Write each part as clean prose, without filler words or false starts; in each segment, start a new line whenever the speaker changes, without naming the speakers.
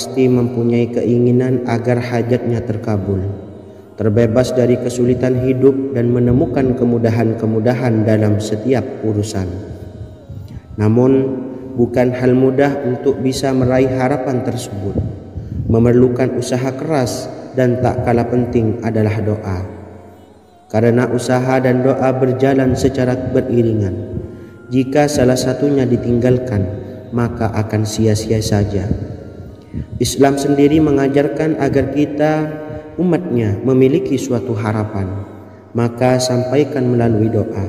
pasti mempunyai keinginan agar hajatnya terkabul, terbebas dari kesulitan hidup dan menemukan kemudahan-kemudahan dalam setiap urusan. Namun, bukan hal mudah untuk bisa meraih harapan tersebut. Memerlukan usaha keras dan tak kalah penting adalah doa. Karena usaha dan doa berjalan secara beriringan. Jika salah satunya ditinggalkan, maka akan sia-sia saja. Islam sendiri mengajarkan agar kita umatnya memiliki suatu harapan, maka sampaikan melalui doa.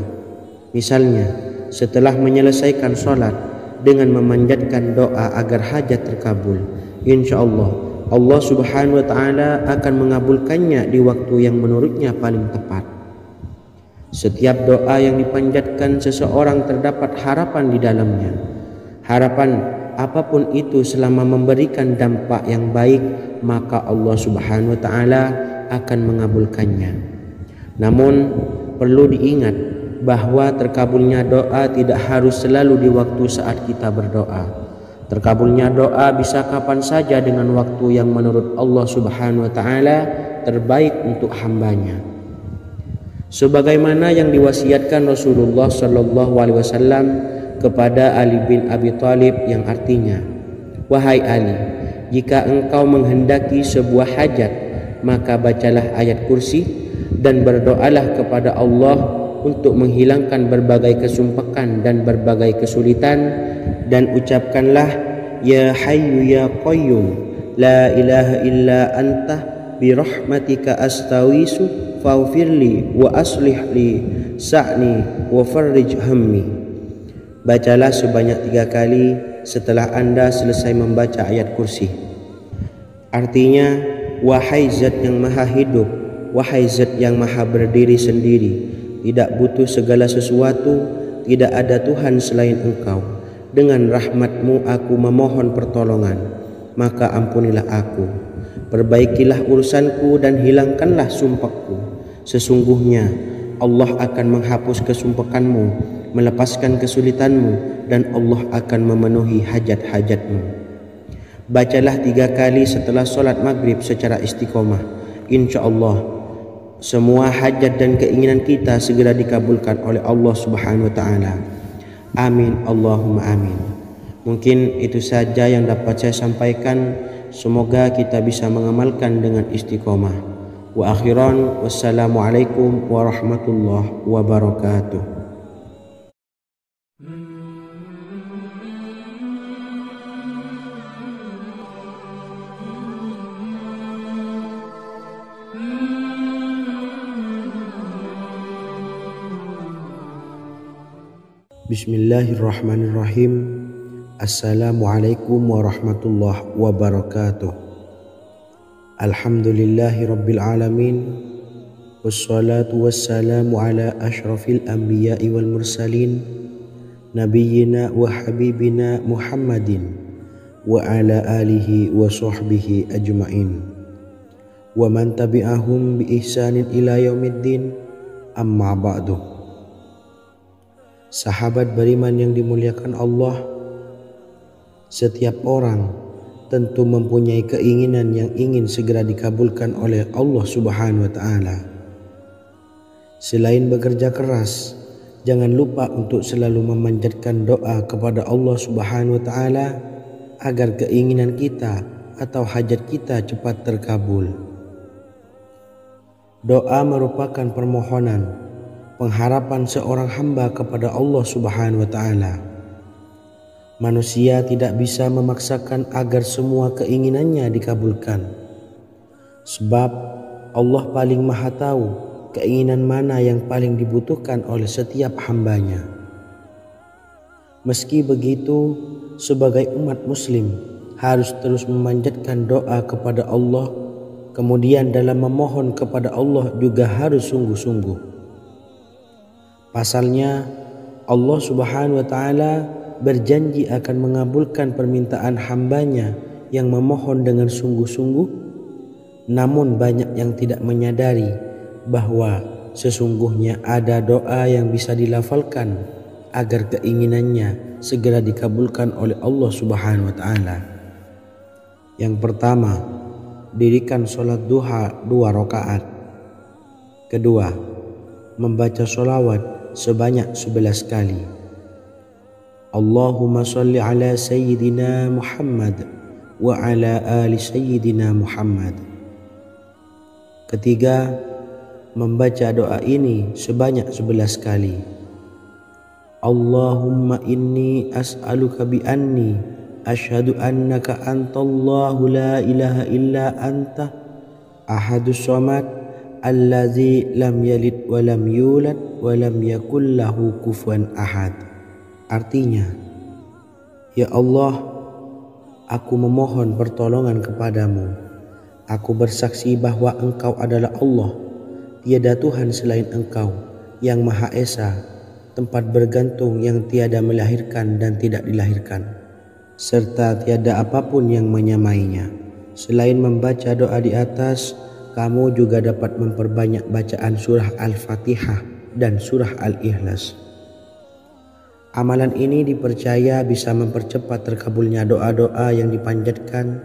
Misalnya, setelah menyelesaikan sholat dengan memanjatkan doa agar hajat terkabul, insya Allah subhanahu wa ta'ala akan mengabulkannya di waktu yang menurutnya paling tepat. Setiap doa yang dipanjatkan seseorang terdapat harapan di dalamnya. Harapan apapun itu selama memberikan dampak yang baik, maka Allah subhanahu wa ta'ala akan mengabulkannya. Namun perlu diingat bahwa terkabulnya doa tidak harus selalu di waktu saat kita berdoa. Terkabulnya doa bisa kapan saja dengan waktu yang menurut Allah subhanahu wa ta'ala terbaik untuk hambanya. Sebagaimana yang diwasiatkan Rasulullah sallallahu alaihi wasallam kepada Ali bin Abi Thalib, yang artinya, "Wahai Ali, jika engkau menghendaki sebuah hajat, maka bacalah ayat kursi dan berdoalah kepada Allah untuk menghilangkan berbagai kesumpakan dan berbagai kesulitan, dan ucapkanlah, Ya Hayyu Ya Qayyum, La ilaha illa anta birahmatika astawisu faghfirli wa aslih li sa'ni wa farrij hammi." Bacalah sebanyak 3 kali setelah Anda selesai membaca ayat kursi. Artinya, wahai zat yang maha hidup, wahai zat yang maha berdiri sendiri, tidak butuh segala sesuatu, tidak ada Tuhan selain Engkau. Dengan rahmat-Mu aku memohon pertolongan, maka ampunilah aku. Perbaikilah urusanku dan hilangkanlah sumpahku. Sesungguhnya Allah akan menghapus kesumpahanmu, melepaskan kesulitanmu, dan Allah akan memenuhi hajat-hajatmu. Bacalah 3 kali setelah solat maghrib secara istiqomah. Insya Allah semua hajat dan keinginan kita segera dikabulkan oleh Allah subhanahu wa ta'ala. Amin Allahumma amin. Mungkin itu saja yang dapat saya sampaikan. Semoga kita bisa mengamalkan dengan istiqomah. Wa akhiran, wassalamualaikum warahmatullahi wabarakatuh. Bismillahirrahmanirrahim. Assalamualaikum warahmatullahi wabarakatuh. Alhamdulillahi rabbil alamin. Wassalatu wassalamu ala ashrafil anbiya'i wal mursalin, nabiyyina wa habibina Muhammadin wa ala alihi wa sahbihi ajma'in wa man tabi'ahum bi ihsanin ila yaumiddin, amma ba'du. Sahabat beriman yang dimuliakan Allah, setiap orang tentu mempunyai keinginan yang ingin segera dikabulkan oleh Allah subhanahu wa ta'ala. Selain bekerja keras, jangan lupa untuk selalu memanjatkan doa kepada Allah subhanahu wa ta'ala agar keinginan kita atau hajat kita cepat terkabul. Doa merupakan permohonan, pengharapan seorang hamba kepada Allah subhanahu wa ta'ala. Manusia tidak bisa memaksakan agar semua keinginannya dikabulkan, sebab Allah paling maha tahu keinginan mana yang paling dibutuhkan oleh setiap hambanya. Meski begitu, sebagai umat muslim harus terus memanjatkan doa kepada Allah, kemudian dalam memohon kepada Allah juga harus sungguh-sungguh. Pasalnya, Allah subhanahu wa ta'ala berjanji akan mengabulkan permintaan hambanya yang memohon dengan sungguh-sungguh. Namun banyak yang tidak menyadari bahwa sesungguhnya ada doa yang bisa dilafalkan agar keinginannya segera dikabulkan oleh Allah subhanahu wa ta'ala. Yang pertama, dirikan sholat duha 2 rakaat. Kedua, membaca sholawat sebanyak 11 kali. Allahumma sholli ala sayyidina Muhammad wa ala ali sayyidina Muhammad. Ketiga, membaca doa ini sebanyak 11 kali. Allahumma inni as'aluka bi anni asyhadu annaka antallahu la ilaha illa anta ahadus samad allazi lam yalid wa lam yulad wa lam yakul lahu kufuwan ahad. Artinya, ya Allah, aku memohon pertolongan kepadamu. Aku bersaksi bahwa Engkau adalah Allah, tiada Tuhan selain Engkau, yang Maha Esa, tempat bergantung yang tiada melahirkan dan tidak dilahirkan, serta tiada apapun yang menyamainya. Selain membaca doa di atas, kamu juga dapat memperbanyak bacaan surah Al-Fatihah dan surah Al-Ikhlas. Amalan ini dipercaya bisa mempercepat terkabulnya doa-doa yang dipanjatkan.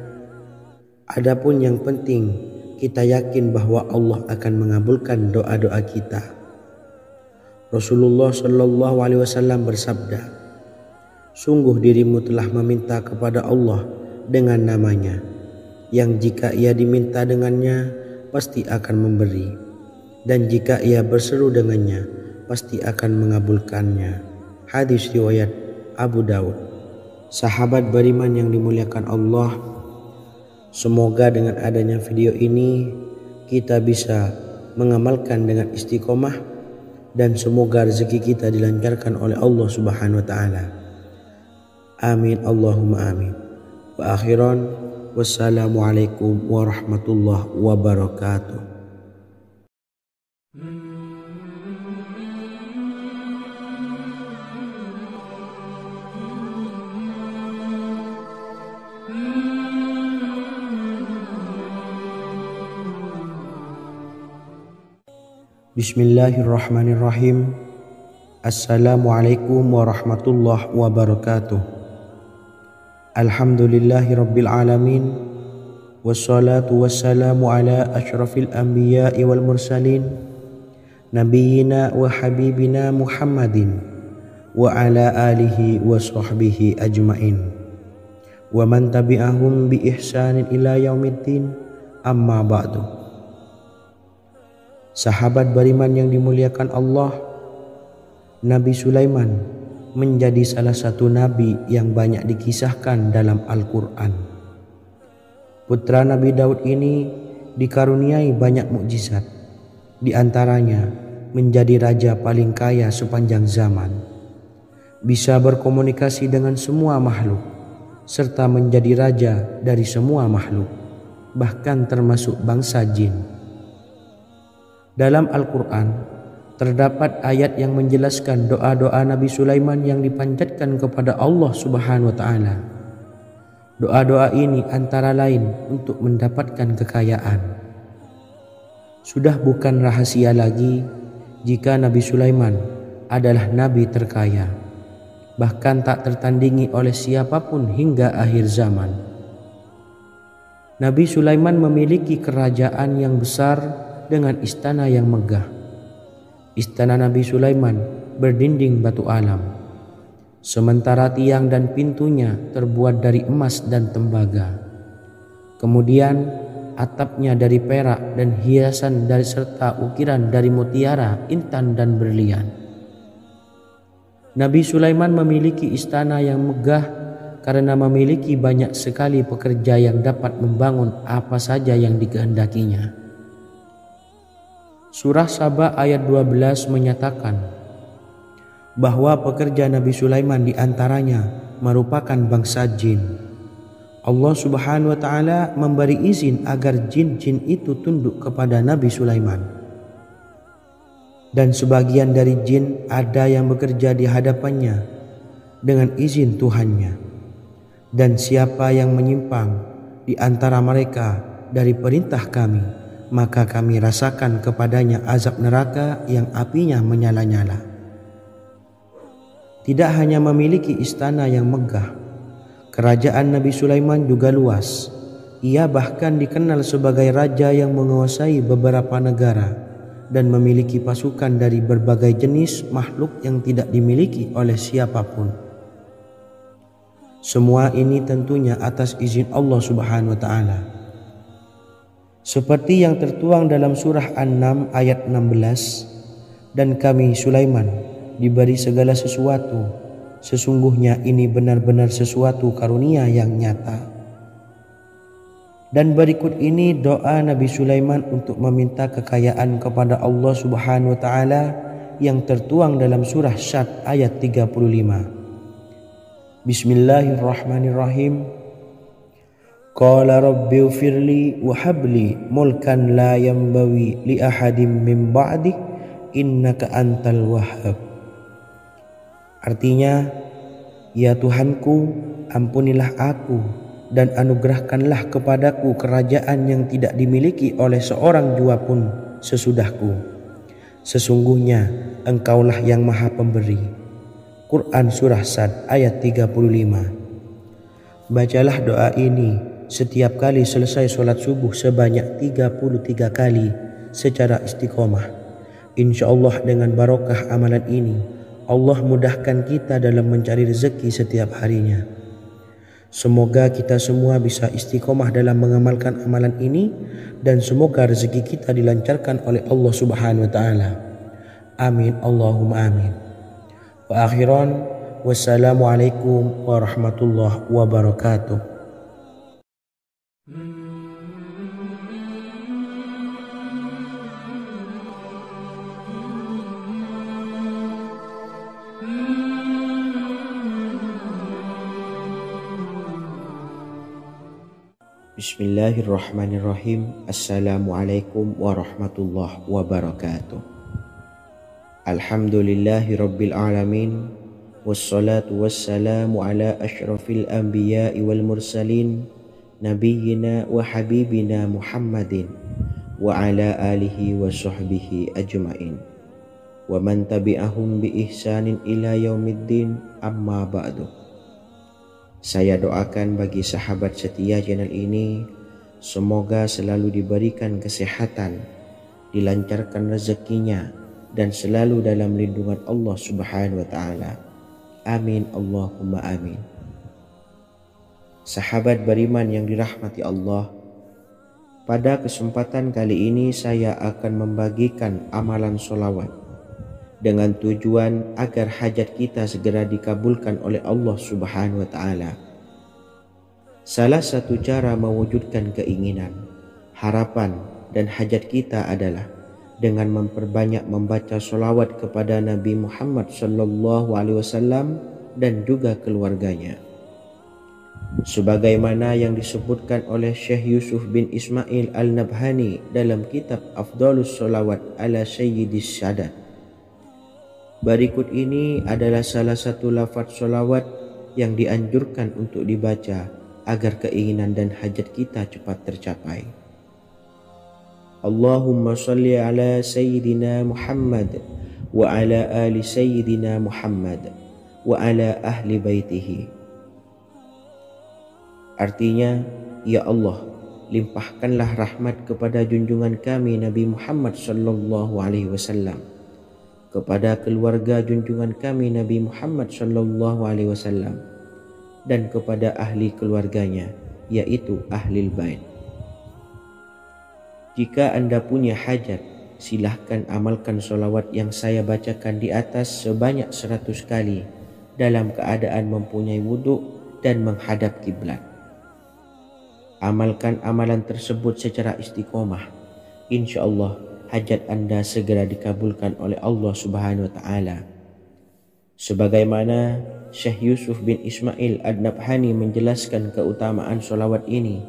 Adapun yang penting, kita yakin bahwa Allah akan mengabulkan doa-doa kita. Rasulullah Shallallahu Alaihi Wasallam bersabda, sungguh dirimu telah meminta kepada Allah dengan namanya, yang jika ia diminta dengannya, pasti akan memberi, dan jika ia berseru dengannya, pasti akan mengabulkannya. Hadis riwayat Abu Daud. Sahabat beriman yang dimuliakan Allah, semoga dengan adanya video ini kita bisa mengamalkan dengan istiqomah, dan semoga rezeki kita dilancarkan oleh Allah Subhanahu wa taala. Amin Allahumma amin. Wa akhiran, wassalamualaikum warahmatullahi wabarakatuh. Bismillahirrahmanirrahim. Assalamualaikum warahmatullahi wabarakatuh. Alhamdulillahi rabbil alamin. Wassalatu wassalamu ala ashrafil anbiya'i wal mursalin, nabiyyina wa habibina Muhammadin wa ala alihi wa sahbihi ajmain, wa man tabi'ahum bi ihsanin ila yaumiddin, amma ba'du. Sahabat beriman yang dimuliakan Allah, Nabi Sulaiman menjadi salah satu nabi yang banyak dikisahkan dalam Al-Quran. Putra Nabi Daud ini dikaruniai banyak mukjizat, di antaranya menjadi raja paling kaya sepanjang zaman, bisa berkomunikasi dengan semua makhluk, serta menjadi raja dari semua makhluk, bahkan termasuk bangsa jin. Dalam Al-Quran terdapat ayat yang menjelaskan doa-doa Nabi Sulaiman yang dipanjatkan kepada Allah Subhanahu wa taala. Doa-doa ini antara lain untuk mendapatkan kekayaan. Sudah bukan rahasia lagi jika Nabi Sulaiman adalah nabi terkaya, bahkan tak tertandingi oleh siapapun hingga akhir zaman. Nabi Sulaiman memiliki kerajaan yang besar dengan istana yang megah. Istana Nabi Sulaiman berdinding batu alam, sementara tiang dan pintunya terbuat dari emas dan tembaga. Kemudian atapnya dari perak dan hiasan dari serta ukiran dari mutiara, intan dan berlian. Nabi Sulaiman memiliki istana yang megah karena memiliki banyak sekali pekerja yang dapat membangun apa saja yang dikehendakinya. Surah Saba ayat 12 menyatakan bahwa pekerja Nabi Sulaiman diantaranya merupakan bangsa jin. Allah Subhanahu wa taala memberi izin agar jin-jin itu tunduk kepada Nabi Sulaiman. Dan sebagian dari jin ada yang bekerja di hadapannya dengan izin Tuhannya. Dan siapa yang menyimpang di antara mereka dari perintah kami, maka kami rasakan kepadanya azab neraka yang apinya menyala-nyala. Tidak hanya memiliki istana yang megah, kerajaan Nabi Sulaiman juga luas, Ia bahkan dikenal sebagai raja yang menguasai beberapa negara dan memiliki pasukan dari berbagai jenis makhluk yang tidak dimiliki oleh siapapun. Semua ini tentunya atas izin Allah Subhanahu wa taala. Seperti yang tertuang dalam surah An-Naml ayat 16, dan kami Sulaiman diberi segala sesuatu, sesungguhnya ini benar-benar sesuatu karunia yang nyata. Dan berikut ini doa Nabi Sulaiman untuk meminta kekayaan kepada Allah Subhanahu wa taala yang tertuang dalam surah Syad ayat 35. Bismillahirrahmanirrahim. Qala rabbighfirli wa habli mulkan la yanbawi li ahadim min ba'di innaka antal wahhab. Artinya, ya Tuhanku, ampunilah aku dan anugerahkanlah kepadaku kerajaan yang tidak dimiliki oleh seorang jua pun sesudahku. Sesungguhnya Engkaulah yang Maha Pemberi. Quran Surah Sad ayat 35. Bacalah doa ini setiap kali selesai sholat subuh sebanyak 33 kali secara istiqomah. Insya Allah dengan barokah amalan ini, Allah mudahkan kita dalam mencari rezeki setiap harinya. Semoga kita semua bisa istiqomah dalam mengamalkan amalan ini, dan semoga rezeki kita dilancarkan oleh Allah Subhanahu wa taala. Amin Allahumma amin. Wa akhiran, wassalamualaikum warahmatullahi wabarakatuh. Bismillahirrahmanirrahim. Assalamualaikum warahmatullahi wabarakatuh. Alhamdulillahi rabbil alamin, wassalatu wassalamu ala ashrafil anbiya'i wal mursalin, nabiyyina wa habibina Muhammadin wa ala alihi wa sahbihi ajma'in wa man tabi'ahum bi ihsanin ila yaumiddin, amma ba'du. Saya doakan bagi sahabat setia channel ini, semoga selalu diberikan kesehatan, dilancarkan rezekinya, dan selalu dalam lindungan Allah Subhanahu wa taala. Amin Allahumma amin. Sahabat beriman yang dirahmati Allah, pada kesempatan kali ini saya akan membagikan amalan sholawat dengan tujuan agar hajat kita segera dikabulkan oleh Allah Subhanahu wa taala. Salah satu cara mewujudkan keinginan, harapan, dan hajat kita adalah dengan memperbanyak membaca sholawat kepada Nabi Muhammad SAW dan juga keluarganya. Sebagaimana yang disebutkan oleh Syekh Yusuf bin Ismail Al-Nabhani dalam kitab Afdhalus Sholawat ala Sayyidis Sadat. Berikut ini adalah salah satu lafaz sholawat yang dianjurkan untuk dibaca agar keinginan dan hajat kita cepat tercapai. Allahumma salli ala Sayyidina Muhammad wa ala ali Sayyidina Muhammad wa ala ahli baitihi. Artinya, ya Allah, limpahkanlah rahmat kepada junjungan kami Nabi Muhammad sallallahu alaihi wasallam, kepada keluarga junjungan kami Nabi Muhammad sallallahu alaihi wasallam, dan kepada ahli keluarganya, yaitu ahlil bait. Jika Anda punya hajat, silahkan amalkan sholawat yang saya bacakan di atas sebanyak 100 kali dalam keadaan mempunyai wudhu dan menghadap kiblat. Amalkan amalan tersebut secara istiqomah. Insya Allah hajat Anda segera dikabulkan oleh Allah Subhanahu wa taala. Sebagaimana Syekh Yusuf bin Ismail Ad-Nabhani menjelaskan keutamaan sholawat ini,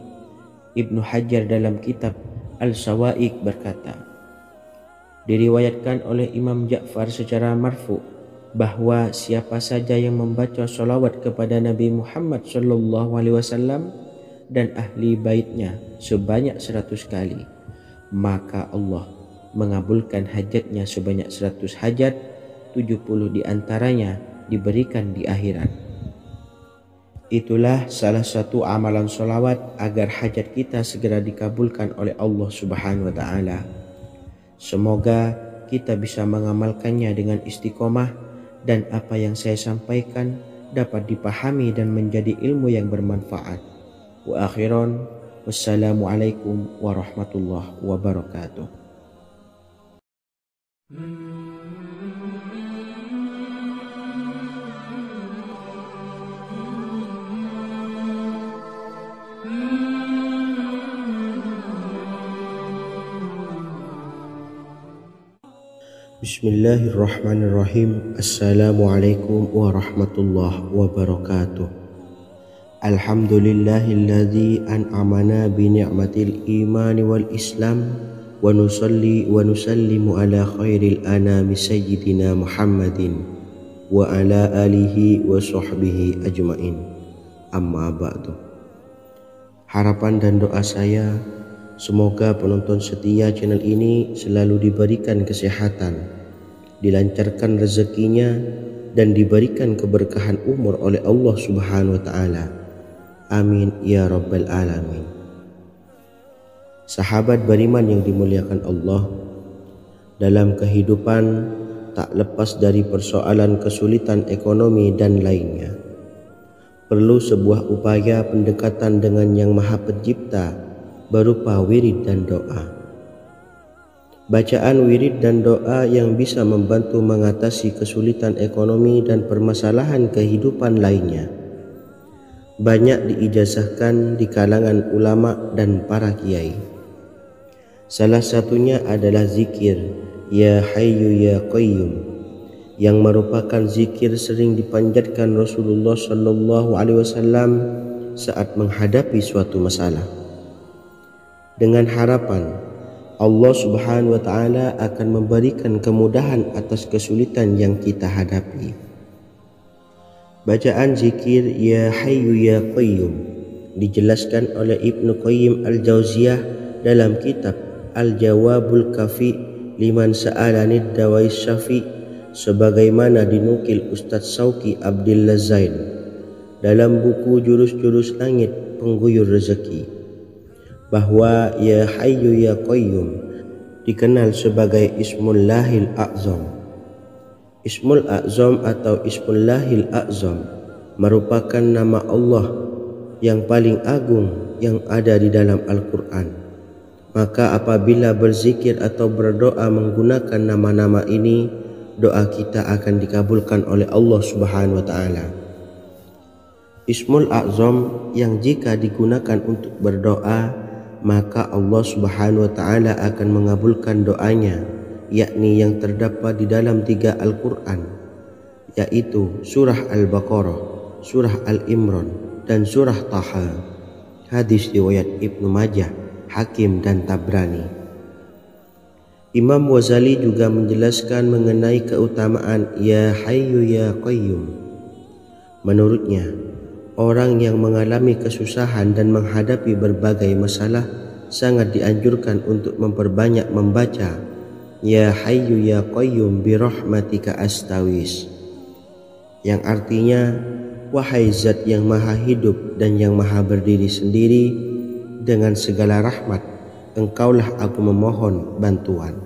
Ibnu Hajar dalam kitab Al-Sawa'iq berkata, diriwayatkan oleh Imam Ja'far secara marfu bahwa siapa saja yang membaca sholawat kepada Nabi Muhammad SAW dan ahli baitnya sebanyak 100 kali, maka Allah mengabulkan hajatnya sebanyak 100 hajat, 70 diantaranya diberikan di akhirat. Itulah salah satu amalan sholawat agar hajat kita segera dikabulkan oleh Allah Subhanahu wa Ta'ala. Semoga kita bisa mengamalkannya dengan istiqomah dan apa yang saya sampaikan dapat dipahami dan menjadi ilmu yang bermanfaat. Wa akhiran, wassalamualaikum warahmatullahi wabarakatuh. Bismillahirrahmanirrahim. Assalamualaikum warahmatullahi wabarakatuh. Alhamdulillahilladzi an'amana bi ni'matil imani wal islam wa nusalli wa nusallimu ala khairil anami sayyidina Muhammadin wa ala alihi wa sahbihi ajmain. Amma ba'du. Harapan dan doa saya, semoga penonton setia channel ini selalu diberikan kesehatan, dilancarkan rezekinya, dan diberikan keberkahan umur oleh Allah Subhanahu wa Ta'ala. Amin ya rabbal alamin. Sahabat beriman yang dimuliakan Allah, dalam kehidupan tak lepas dari persoalan kesulitan ekonomi dan lainnya. Perlu sebuah upaya pendekatan dengan Yang Maha Pencipta berupa wirid dan doa. Bacaan wirid dan doa yang bisa membantu mengatasi kesulitan ekonomi dan permasalahan kehidupan lainnya banyak diijazahkan di kalangan ulama dan para kiai. Salah satunya adalah zikir Ya Hayyu Ya Qayyum, yang merupakan zikir sering dipanjatkan Rasulullah SAW saat menghadapi suatu masalah, dengan harapan Allah Subhanahu wa Ta'ala akan memberikan kemudahan atas kesulitan yang kita hadapi. Bacaan zikir Ya Hayyu Ya Qayyum dijelaskan oleh Ibnu Qayyim Al-Jauziyah dalam kitab Al-Jawabul Kafi liman sa'alanid dawais syafi, sebagaimana dinukil Ustadz Sauki Abdillah Zain dalam buku Jurus-Jurus Langit Pengguyur Rezeki, bahwa Ya Hayyu Ya Qayyum dikenal sebagai Ismullahil A'zam. Ismul A'zam atau Ismullahil A'zam merupakan nama Allah yang paling agung yang ada di dalam Al-Quran. Maka apabila berzikir atau berdoa menggunakan nama-nama ini, doa kita akan dikabulkan oleh Allah Subhanahu wa Ta'ala. Ismul A'zam yang jika digunakan untuk berdoa, maka Allah Subhanahu wa Ta'ala akan mengabulkan doanya, yakni yang terdapat di dalam 3 Al-Quran, yaitu surah Al-Baqarah, surah Al-Imran, dan surah Taha. Hadis riwayat Ibnu Majah, Hakim, dan Tabrani. Imam Ghazali juga menjelaskan mengenai keutamaan Ya Hayyu Ya Qayyum. Menurutnya, orang yang mengalami kesusahan dan menghadapi berbagai masalah sangat dianjurkan untuk memperbanyak membaca Ya Hayyu Ya Qayyum bi rahmatika astawis, yang artinya wahai zat yang maha hidup dan yang maha berdiri sendiri, dengan segala rahmat engkaulah aku memohon bantuan.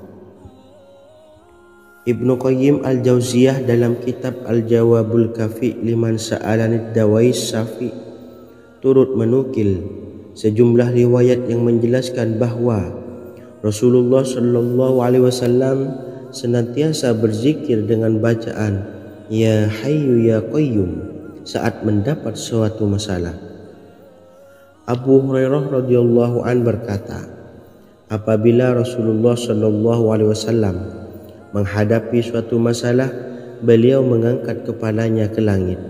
Ibnu Qayyim Al-Jauziyah dalam kitab Al-Jawabul Kafi liman sa'alanid dawais syafi turut menukil sejumlah riwayat yang menjelaskan bahwa Rasulullah SAW senantiasa berzikir dengan bacaan Ya Hayyu Ya Qayyum saat mendapat suatu masalah. Abu Hurairah radhiyallahu an berkata, apabila Rasulullah SAW menghadapi suatu masalah, beliau mengangkat kepalanya ke langit.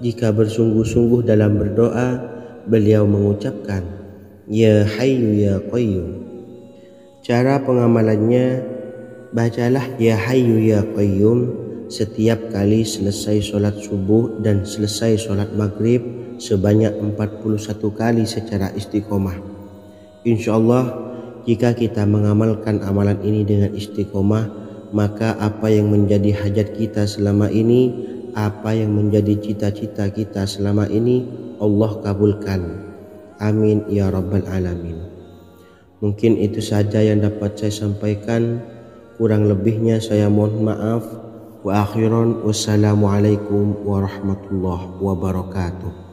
Jika bersungguh-sungguh dalam berdoa, beliau mengucapkan Ya Hayyu Ya Qayyum. Cara pengamalannya, bacalah Ya Hayyu Ya Qayyum setiap kali selesai sholat subuh dan selesai sholat maghrib sebanyak 41 kali secara istiqomah. Insyaallah, jika kita mengamalkan amalan ini dengan istiqomah, maka apa yang menjadi hajat kita selama ini, apa yang menjadi cita-cita kita selama ini, Allah kabulkan. Amin ya rabbal alamin. Mungkin itu saja yang dapat saya sampaikan. Kurang lebihnya saya mohon maaf. Wa akhiran wassalamualaikum warahmatullahi wabarakatuh.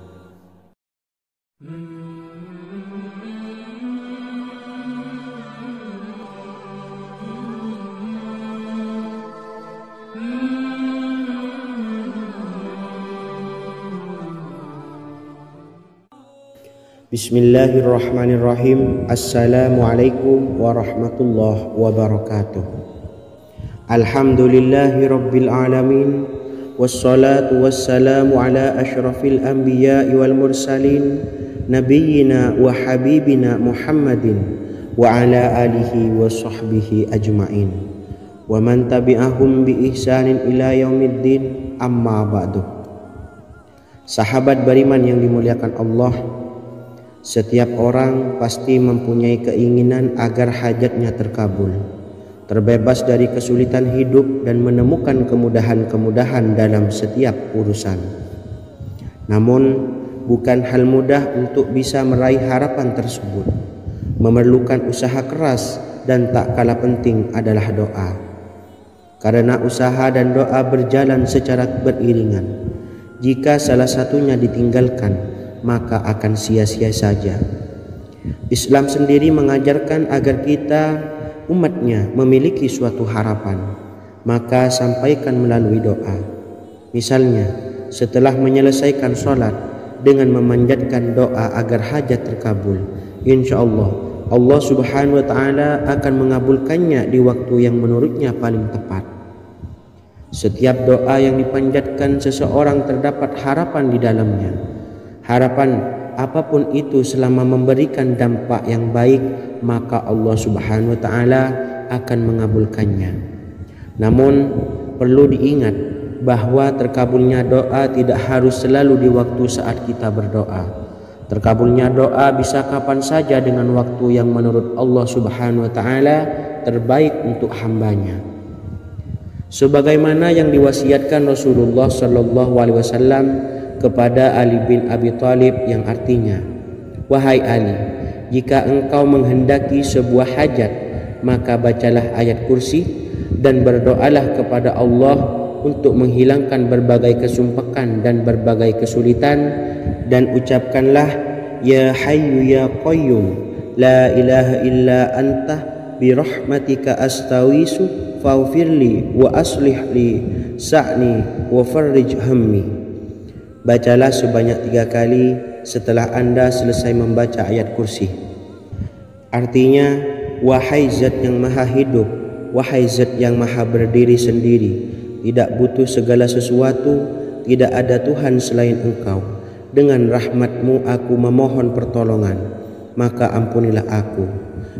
Bismillahirrahmanirrahim. Assalamualaikum warahmatullahi wabarakatuh. Alhamdulillahi rabbil alamin. Wassalatu wassalamu ala ashrafil anbiya'i wal mursalin, nabiyyina wa habibina Muhammadin wa ala alihi wa sahbihi ajma'in wa man tabi'ahum bi ihsanin ila yaumiddin, amma ba'du. Sahabat beriman yang dimuliakan Allah, setiap orang pasti mempunyai keinginan agar hajatnya terkabul, terbebas dari kesulitan hidup dan menemukan kemudahan-kemudahan dalam setiap urusan. Namun, bukan hal mudah untuk bisa meraih harapan tersebut. Memerlukan usaha keras dan tak kalah penting adalah doa. Karena usaha dan doa berjalan secara beriringan. Jika salah satunya ditinggalkan, maka akan sia-sia saja. Islam sendiri mengajarkan agar kita umatnya memiliki suatu harapan, maka sampaikan melalui doa. Misalnya, setelah menyelesaikan sholat dengan memanjatkan doa agar hajat terkabul, insya Allah subhanahu wa ta'ala akan mengabulkannya di waktu yang menurutnya paling tepat. Setiap doa yang dipanjatkan seseorang terdapat harapan di dalamnya. Harapan apapun itu selama memberikan dampak yang baik, maka Allah subhanahu wa ta'ala akan mengabulkannya. Namun perlu diingat bahwa terkabulnya doa tidak harus selalu di waktu saat kita berdoa. Terkabulnya doa bisa kapan saja dengan waktu yang menurut Allah subhanahu wa ta'ala terbaik untuk hambanya. Sebagaimana yang diwasiatkan Rasulullah sallallahu alaihi wasallam kepada Ali bin Abi Thalib, yang artinya, wahai Ali, jika engkau menghendaki sebuah hajat, maka bacalah ayat kursi dan berdoalah kepada Allah untuk menghilangkan berbagai kesumpakan dan berbagai kesulitan, dan ucapkanlah, ya hayyu ya qayyum la ilaha illa anta birahmatika astawisu faghfirli wa aslih li sa'ni wa farrij hammi. Bacalah sebanyak 3 kali setelah Anda selesai membaca ayat kursi. Artinya, wahai zat yang maha hidup, wahai zat yang maha berdiri sendiri, tidak butuh segala sesuatu, tidak ada Tuhan selain Engkau. Dengan rahmat-Mu aku memohon pertolongan, maka ampunilah aku.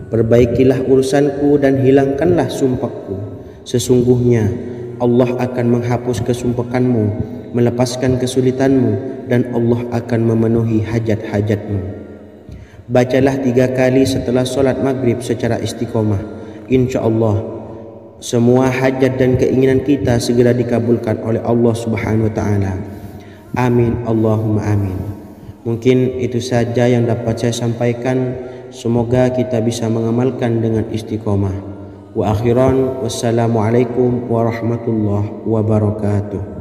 Perbaikilah urusanku dan hilangkanlah sumpahku. Sesungguhnya Allah akan menghapus kesumpahanmu, melepaskan kesulitanmu, dan Allah akan memenuhi hajat-hajatmu. Bacalah 3 kali setelah solat maghrib secara istiqomah. Insya Allah semua hajat dan keinginan kita segera dikabulkan oleh Allah subhanahu wa ta'ala. Amin Allahumma amin. Mungkin itu saja yang dapat saya sampaikan. Semoga kita bisa mengamalkan dengan istiqomah. Wa akhiran wassalamualaikum warahmatullahi wabarakatuh.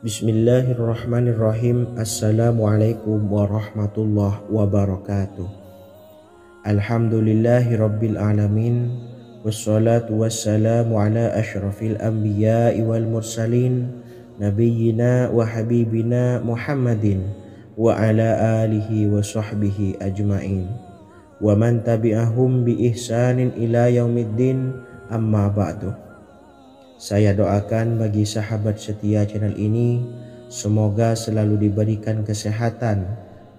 Bismillahirrahmanirrahim. Assalamualaikum warahmatullahi wabarakatuh. Alhamdulillahi rabbil alamin. Wassalatu wassalamu ala ashrafil anbiya'i wal mursalin, nabiyyina wa habibina Muhammadin wa ala alihi wa sahbihi ajma'in wa man tabi'ahum bi ihsanin ila yaumiddin, amma ba'du. Saya doakan bagi sahabat setia channel ini, semoga selalu diberikan kesehatan,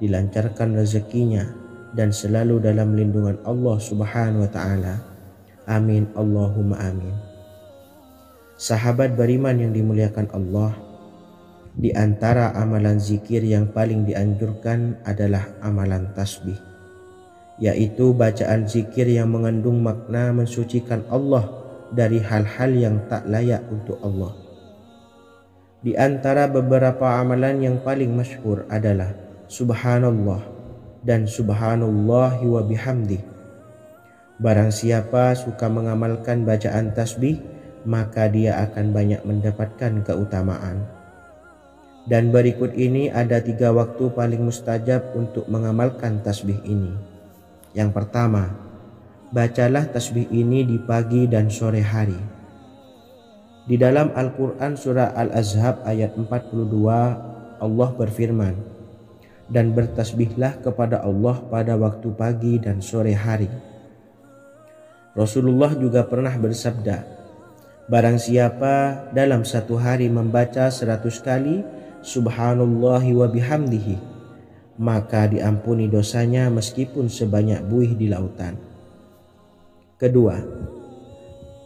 dilancarkan rezekinya, dan selalu dalam lindungan Allah subhanahu wa ta'ala. Amin Allahumma amin. Sahabat beriman yang dimuliakan Allah, Di antara amalan zikir yang paling dianjurkan adalah amalan tasbih, yaitu bacaan zikir yang mengandung makna mensucikan Allah dari hal-hal yang tak layak untuk Allah. Di antara beberapa amalan yang paling masyhur adalah Subhanallah dan Subhanallahi wa bihamdih. Barang siapa suka mengamalkan bacaan tasbih, maka dia akan banyak mendapatkan keutamaan. Dan berikut ini ada 3 waktu paling mustajab untuk mengamalkan tasbih ini. Yang pertama, bacalah tasbih ini di pagi dan sore hari. Di dalam Al-Quran surah Al-Ahzab ayat 42, Allah berfirman, "Dan bertasbihlah kepada Allah pada waktu pagi dan sore hari." Rasulullah juga pernah bersabda, "Barang siapa dalam satu hari membaca 100 kali Subhanallahi wa bihamdihi, maka diampuni dosanya meskipun sebanyak buih di lautan." Kedua,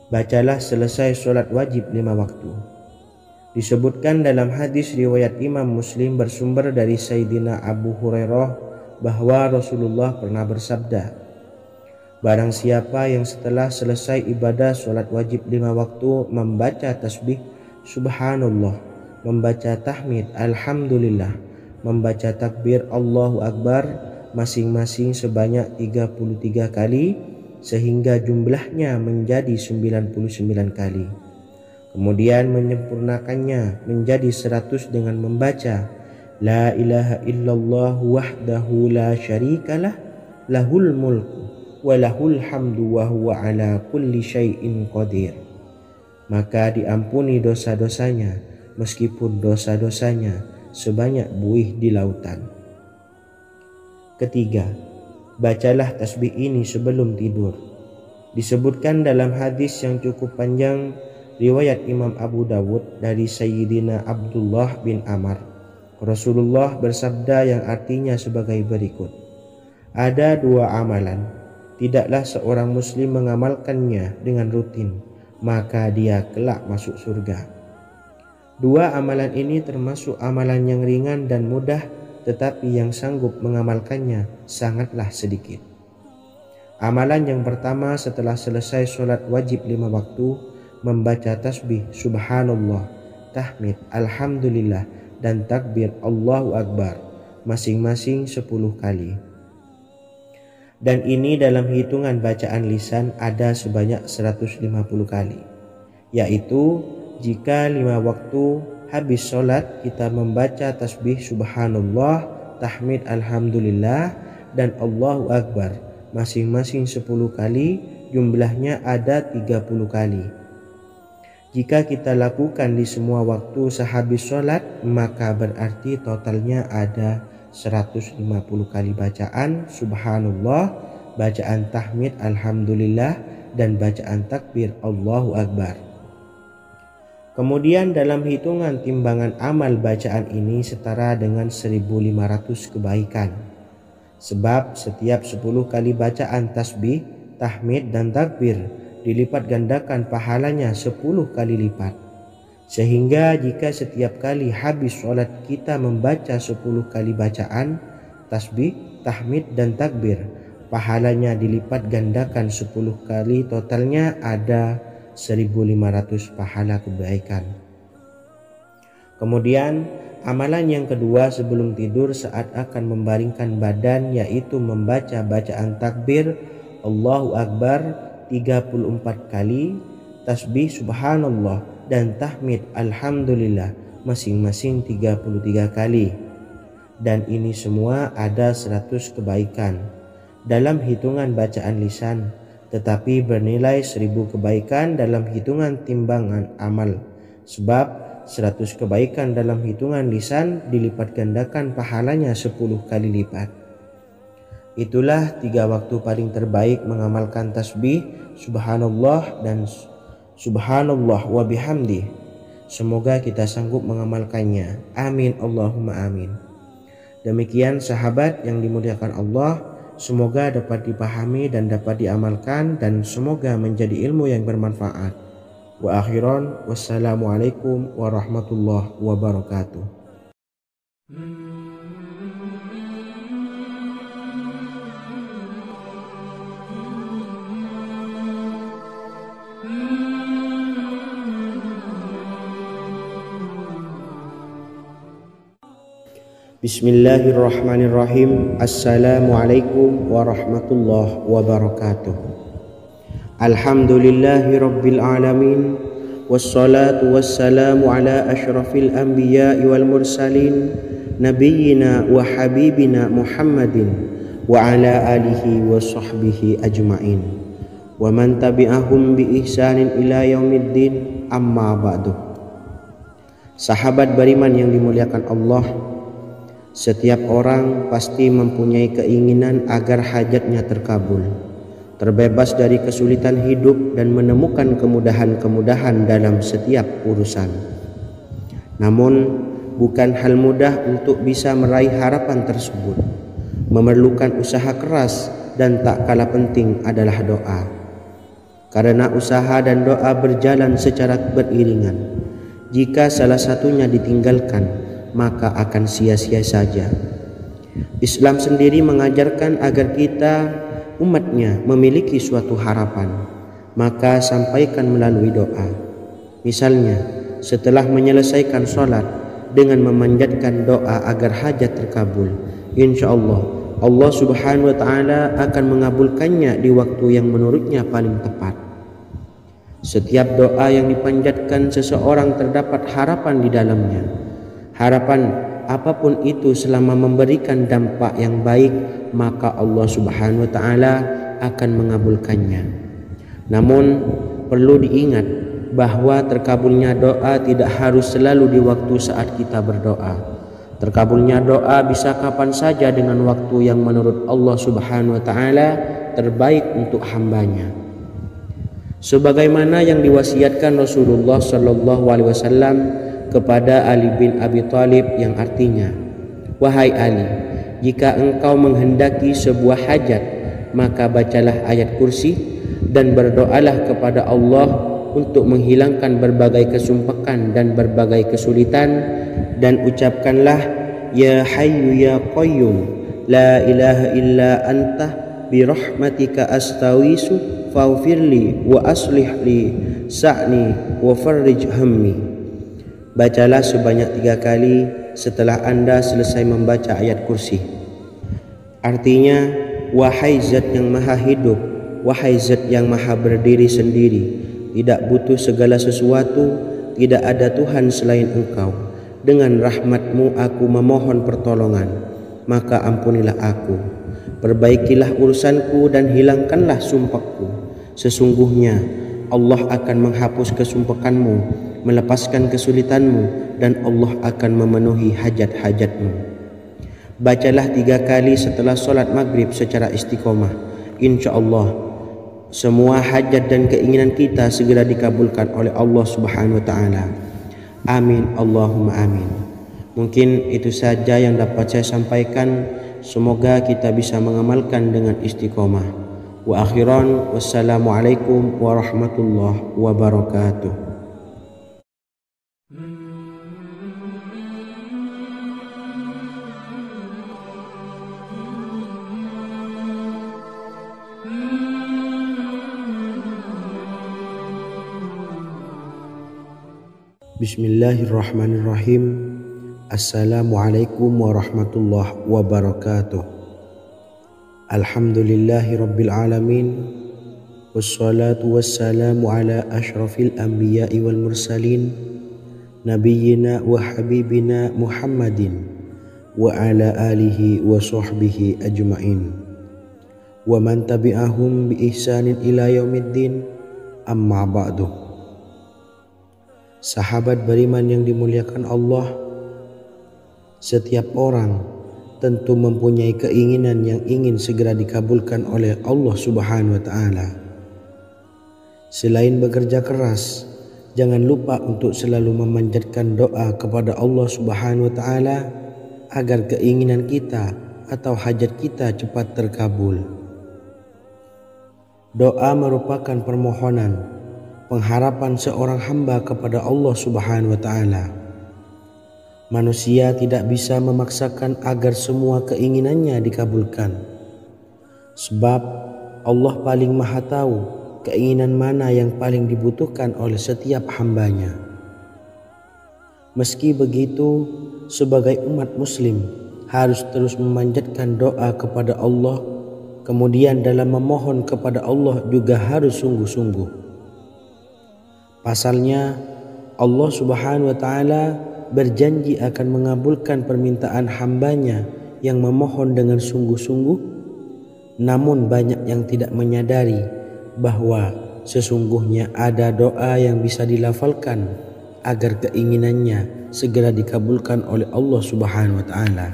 bacalah selesai sholat wajib 5 waktu. Disebutkan dalam hadis riwayat Imam Muslim bersumber dari Sayyidina Abu Hurairah bahwa Rasulullah pernah bersabda, "Barang siapa yang setelah selesai ibadah sholat wajib 5 waktu membaca tasbih Subhanallah, membaca tahmid Alhamdulillah, membaca takbir Allahu Akbar masing-masing sebanyak 33 kali sehingga jumlahnya menjadi 99 kali. Kemudian menyempurnakannya menjadi 100 dengan membaca La ilaha illallah wahdahu la syarikalah lahul mulku wa lahul hamdu wa huwa ala kulli syai'in qadir, maka diampuni dosa-dosanya meskipun dosa-dosanya sebanyak buih di lautan. Ketiga, bacalah tasbih ini sebelum tidur. Disebutkan dalam hadis yang cukup panjang riwayat Imam Abu Dawud dari Sayyidina Abdullah bin Amr, Rasulullah bersabda yang artinya sebagai berikut, "Ada 2 amalan, tidaklah seorang muslim mengamalkannya dengan rutin, maka dia kelak masuk surga." 2 amalan ini termasuk amalan yang ringan dan mudah, tetapi yang sanggup mengamalkannya sangatlah sedikit. Amalan yang pertama setelah selesai sholat wajib 5 waktu, membaca tasbih Subhanallah, tahmid Alhamdulillah, dan takbir Allahu Akbar masing-masing 10 kali. Dan ini dalam hitungan bacaan lisan ada sebanyak 150 kali, yaitu jika 5 waktu habis sholat kita membaca tasbih Subhanallah, tahmid Alhamdulillah, dan Allahu Akbar masing-masing 10 kali, jumlahnya ada 30 kali. Jika kita lakukan di semua waktu sehabis sholat, maka berarti totalnya ada 150 kali bacaan Subhanallah, bacaan tahmid Alhamdulillah, dan bacaan takbir Allahu Akbar. Kemudian dalam hitungan timbangan amal bacaan ini setara dengan 1500 kebaikan. Sebab setiap 10 kali bacaan tasbih, tahmid, dan takbir dilipat gandakan pahalanya 10 kali lipat. Sehingga jika setiap kali habis sholat kita membaca 10 kali bacaan tasbih, tahmid, dan takbir, pahalanya dilipat gandakan 10 kali, totalnya ada 1500 pahala kebaikan. Kemudian amalan yang kedua sebelum tidur saat akan membaringkan badan, yaitu membaca bacaan takbir Allahu Akbar 34 kali, tasbih Subhanallah, dan tahmid Alhamdulillah masing-masing 33 kali. Dan ini semua ada 100 kebaikan dalam hitungan bacaan lisan, tetapi bernilai 1000 kebaikan dalam hitungan timbangan amal. Sebab 100 kebaikan dalam hitungan lisan dilipat gandakan pahalanya 10 kali lipat. Itulah 3 waktu paling terbaik mengamalkan tasbih Subhanallah dan Subhanallah wa bihamdih. Semoga kita sanggup mengamalkannya. Amin Allahumma amin. Demikian sahabat yang dimuliakan Allah, semoga dapat dipahami dan dapat diamalkan, dan semoga menjadi ilmu yang bermanfaat. Wa akhiran, wassalamualaikum warahmatullahi wabarakatuh. Bismillahirrahmanirrahim. Assalamualaikum warahmatullahi wabarakatuh. Alhamdulillahi rabbil alamin. Wassalatu wassalamu ala ashrafil anbiya'i wal mursalin, nabiyyina wa habibina Muhammadin wa ala alihi wa sahbihi ajma'in, wa man tabi'ahum bi ihsanin ila yaumiddin, amma ba'du. Sahabat beriman yang dimuliakan Allah, setiap orang pasti mempunyai keinginan agar hajatnya terkabul, terbebas dari kesulitan hidup dan menemukan kemudahan-kemudahan dalam setiap urusan. Namun, bukan hal mudah untuk bisa meraih harapan tersebut. Memerlukan usaha keras dan tak kalah penting adalah doa. Karena usaha dan doa berjalan secara beriringan. Jika salah satunya ditinggalkan, maka akan sia-sia saja. Islam sendiri mengajarkan agar kita umatnya memiliki suatu harapan, maka sampaikan melalui doa. Misalnya, setelah menyelesaikan sholat dengan memanjatkan doa agar hajat terkabul, insya Allah Allah subhanahu wa ta'ala akan mengabulkannya di waktu yang menurutnya paling tepat. Setiap doa yang dipanjatkan seseorang terdapat harapan di dalamnya. Harapan apapun itu selama memberikan dampak yang baik, maka Allah subhanahu wa ta'ala akan mengabulkannya. Namun perlu diingat bahwa terkabulnya doa tidak harus selalu di waktu saat kita berdoa. Terkabulnya doa bisa kapan saja dengan waktu yang menurut Allah subhanahu wa ta'ala terbaik untuk hambanya. Sebagaimana yang diwasiatkan Rasulullah sallallahu alaihi wasallam kepada Ali bin Abi Thalib, yang artinya, wahai Ali, jika engkau menghendaki sebuah hajat, maka bacalah ayat kursi dan berdoalah kepada Allah untuk menghilangkan berbagai kesumpakan dan berbagai kesulitan, dan ucapkanlah, ya hayyu ya qayyum la ilaha illa anta birahmatika astawisu faghfirli wa aslih li sa'ni wa farrij hammi. Bacalah sebanyak 3 kali setelah Anda selesai membaca ayat kursi. Artinya, wahai zat yang maha hidup, wahai zat yang maha berdiri sendiri, tidak butuh segala sesuatu, tidak ada Tuhan selain Engkau. Dengan rahmat-Mu aku memohon pertolongan, maka ampunilah aku. Perbaikilah urusanku dan hilangkanlah sumpahku. Sesungguhnya Allah akan menghapus kesumpahanmu, melepaskan kesulitanmu, dan Allah akan memenuhi hajat-hajatmu. Bacalah 3 kali setelah sholat maghrib secara istiqomah. Insya Allah semua hajat dan keinginan kita segera dikabulkan oleh Allah subhanahu wa ta'ala. Amin Allahumma amin. Mungkin itu saja yang dapat saya sampaikan. Semoga kita bisa mengamalkan dengan istiqomah. Wa akhiran, wassalamualaikum warahmatullahi wabarakatuh. Bismillahirrahmanirrahim. Assalamualaikum warahmatullahi wabarakatuh. Alhamdulillahi rabbil alamin. Wassalatu wassalamu ala ashrafil anbiya'i wal mursalin, nabiyyina wa habibina Muhammadin wa ala alihi wa sahbihi ajma'in, wa man tabi'ahum bi ihsanin ila yaumiddin, amma ba'du. Sahabat beriman yang dimuliakan Allah, setiap orang tentu mempunyai keinginan yang ingin segera dikabulkan oleh Allah subhanahu wa ta'ala. Selain bekerja keras, jangan lupa untuk selalu memanjatkan doa kepada Allah subhanahu wa ta'ala agar keinginan kita atau hajat kita cepat terkabul. Doa merupakan permohonan, pengharapan seorang hamba kepada Allah subhanahu wa ta'ala. Manusia tidak bisa memaksakan agar semua keinginannya dikabulkan. Sebab Allah paling maha tahu keinginan mana yang paling dibutuhkan oleh setiap hambanya. Meski begitu, sebagai umat muslim harus terus memanjatkan doa kepada Allah. Kemudian dalam memohon kepada Allah juga harus sungguh-sungguh. Pasalnya Allah Subhanahu wa Ta'ala berjanji akan mengabulkan permintaan hambanya yang memohon dengan sungguh-sungguh. Namun banyak yang tidak menyadari bahwa sesungguhnya ada doa yang bisa dilafalkan agar keinginannya segera dikabulkan oleh Allah Subhanahu wa Ta'ala.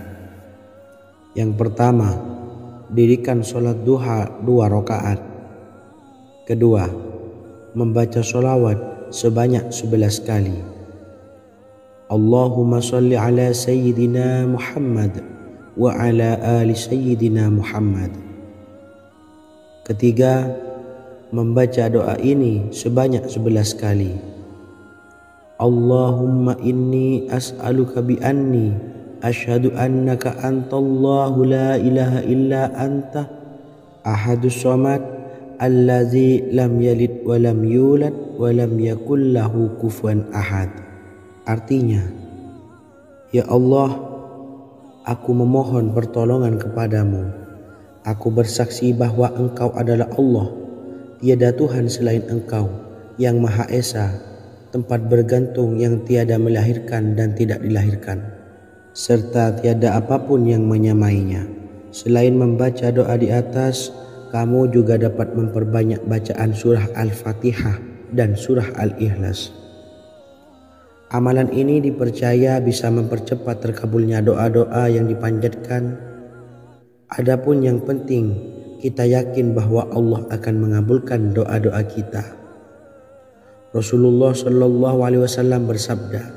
Yang pertama, dirikan sholat duha 2 rakaat. Kedua, membaca sholawat sebanyak 11 kali. Allahumma sholli ala sayyidina Muhammad wa ala ali sayyidina Muhammad. Ketiga, membaca doa ini sebanyak 11 kali. Allahumma inni as'aluka bi anni asyhadu annaka antallahu la ilaha illa anta ahadus samad allazi lam yalid wa lam yulad wa lam yakul lahu kufuwan ahad. Artinya, ya Allah, aku memohon pertolongan kepadamu. Aku bersaksi bahwa Engkau adalah Allah, tiada Tuhan selain Engkau yang Maha Esa, tempat bergantung yang tiada melahirkan dan tidak dilahirkan, serta tiada apapun yang menyamainya. Selain membaca doa di atas, kamu juga dapat memperbanyak bacaan surah Al-Fatihah dan surah Al-Ikhlas. Amalan ini dipercaya bisa mempercepat terkabulnya doa-doa yang dipanjatkan. Adapun yang penting, kita yakin bahwa Allah akan mengabulkan doa-doa kita. Rasulullah Shallallahu Alaihi Wasallam bersabda,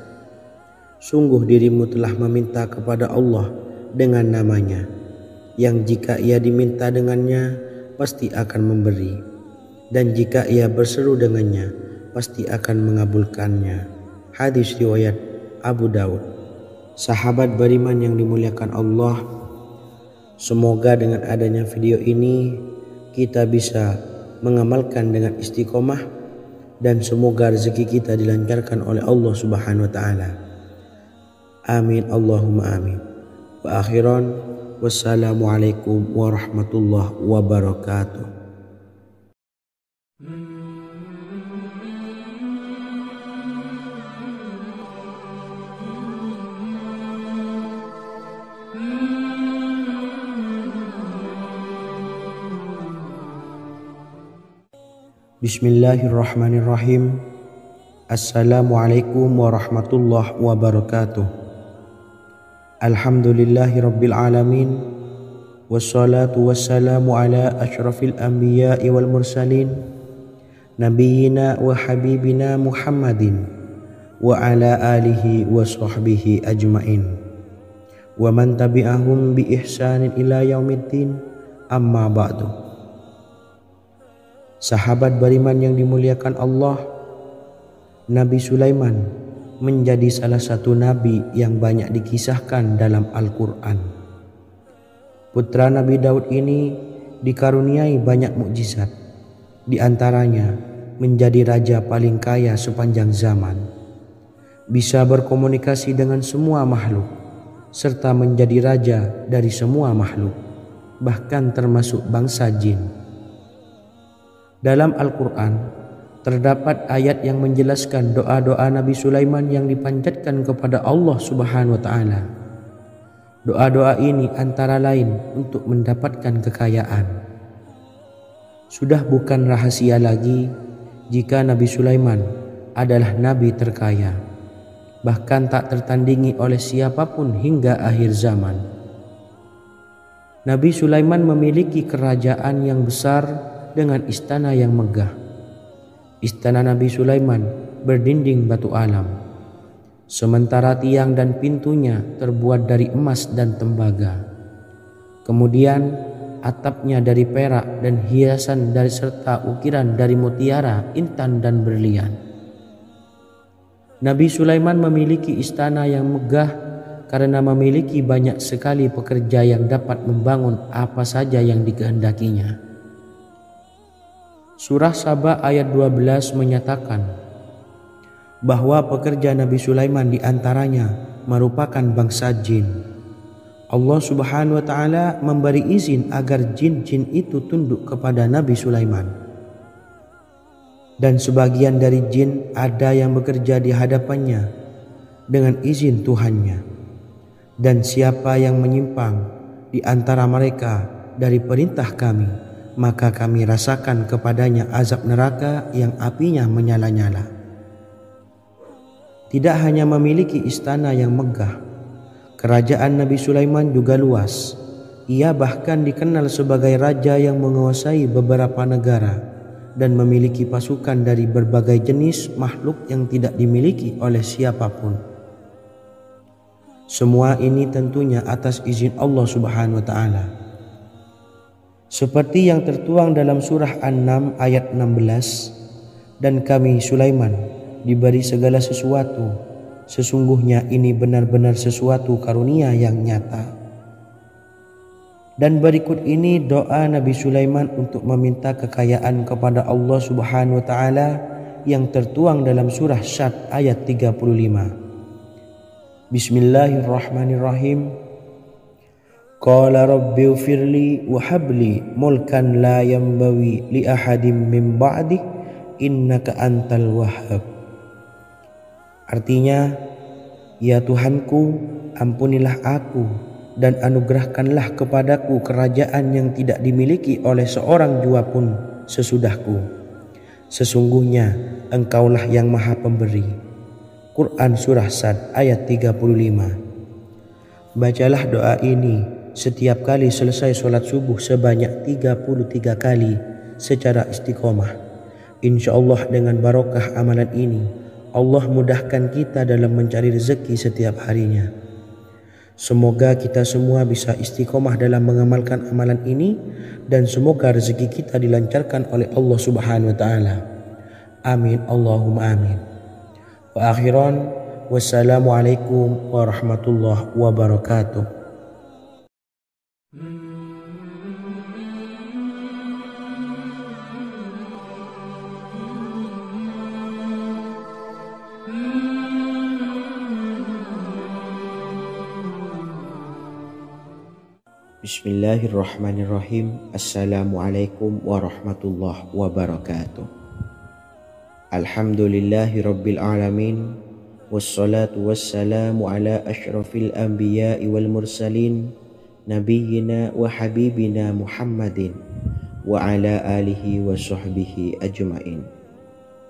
sungguh dirimu telah meminta kepada Allah dengan namanya, yang jika ia diminta dengannya, pasti akan memberi, dan jika ia berseru dengannya, pasti akan mengabulkannya. Hadis riwayat Abu Daud. Sahabat beriman yang dimuliakan Allah, semoga dengan adanya video ini kita bisa mengamalkan dengan istiqomah, dan semoga rezeki kita dilancarkan oleh Allah Subhanahu wa Ta'ala. Amin Allahumma amin. Wa akhiran, wassalamualaikum warahmatullahi wabarakatuh. Bismillahirrahmanirrahim. Assalamualaikum warahmatullahi wabarakatuh. Alhamdulillahi rabbil alamin. Wassalatu wassalamu ala asyrafil anbiya'i wal mursalin, nabiyyina wa habibina Muhammadin wa ala alihi wa sahbihi ajmain, wa man tabi'ahum bi ihsanin ila yaumiddin. Amma ba'du. Sahabat beriman yang dimuliakan Allah, Nabi Sulaiman menjadi salah satu nabi yang banyak dikisahkan dalam Al-Quran. Putra Nabi Daud ini dikaruniai banyak mukjizat, di antaranya menjadi raja paling kaya sepanjang zaman, bisa berkomunikasi dengan semua makhluk, serta menjadi raja dari semua makhluk, bahkan termasuk bangsa jin. Dalam Al-Quran terdapat ayat yang menjelaskan doa-doa Nabi Sulaiman yang dipanjatkan kepada Allah Subhanahu wa Ta'ala. Doa-doa ini antara lain untuk mendapatkan kekayaan. Sudah bukan rahasia lagi jika Nabi Sulaiman adalah nabi terkaya, bahkan tak tertandingi oleh siapapun hingga akhir zaman. Nabi Sulaiman memiliki kerajaan yang besar dengan istana yang megah. Istana Nabi Sulaiman berdinding batu alam, sementara tiang dan pintunya terbuat dari emas dan tembaga. Kemudian atapnya dari perak dan hiasan dari serta ukiran dari mutiara, intan dan berlian. Nabi Sulaiman memiliki istana yang megah karena memiliki banyak sekali pekerja yang dapat membangun apa saja yang dikehendakinya. Surah Saba ayat 12 menyatakan bahwa pekerja Nabi Sulaiman diantaranya merupakan bangsa jin. Allah Subhanahu wa Ta'ala memberi izin agar jin-jin itu tunduk kepada Nabi Sulaiman. Dan sebagian dari jin ada yang bekerja di hadapannya dengan izin Tuhannya. Dan siapa yang menyimpang di antara mereka dari perintah kami, maka kami rasakan kepadanya azab neraka yang apinya menyala-nyala. Tidak hanya memiliki istana yang megah, kerajaan Nabi Sulaiman juga luas. Ia bahkan dikenal sebagai raja yang menguasai beberapa negara dan memiliki pasukan dari berbagai jenis makhluk yang tidak dimiliki oleh siapapun. Semua ini tentunya atas izin Allah Subhanahu wa Ta'ala. Seperti yang tertuang dalam surah An-Naml ayat 16, dan kami Sulaiman diberi segala sesuatu, sesungguhnya ini benar-benar sesuatu karunia yang nyata. Dan berikut ini doa Nabi Sulaiman untuk meminta kekayaan kepada Allah Subhanahu wa Ta'ala yang tertuang dalam surah Syad ayat 35. Bismillahirrahmanirrahim. Qala rabbi ufirli wa habli mulkan la yanbawi li ahadim min ba'di innaka antal wahhab. Artinya, ya Tuhanku, ampunilah aku dan anugerahkanlah kepadaku kerajaan yang tidak dimiliki oleh seorang jua pun sesudahku. Sesungguhnya Engkaulah yang Maha Pemberi. Quran Surah Sad ayat 35. Bacalah doa ini setiap kali selesai sholat subuh sebanyak 33 kali secara istiqomah. Insya Allah dengan barokah amalan ini, Allah mudahkan kita dalam mencari rezeki setiap harinya. Semoga kita semua bisa istiqomah dalam mengamalkan amalan ini, dan semoga rezeki kita dilancarkan oleh Allah Subhanahu wa Ta'ala. Amin Allahumma amin. Wa akhiran, wassalamualaikum warahmatullahi wabarakatuh. Bismillahirrahmanirrahim. Assalamualaikum warahmatullahi wabarakatuh. Alhamdulillahi rabbil alamin. Wassalatu wassalamu ala ashrafil anbiya'i wal mursalin, nabiyyina wa habibina Muhammadin wa ala alihi wa sahbihi ajma'in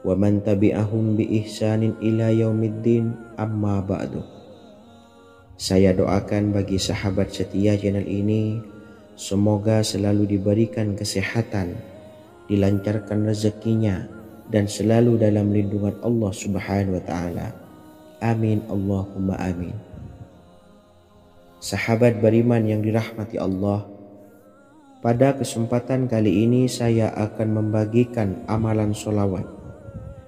wa man tabi'ahum bi ihsanin ila yaumiddin, amma ba'du. Saya doakan bagi sahabat setia channel ini, semoga selalu diberikan kesehatan, dilancarkan rezekinya, dan selalu dalam lindungan Allah Subhanahu wa Ta'ala. Amin Allahumma amin. Sahabat beriman yang dirahmati Allah, pada kesempatan kali ini saya akan membagikan amalan sholawat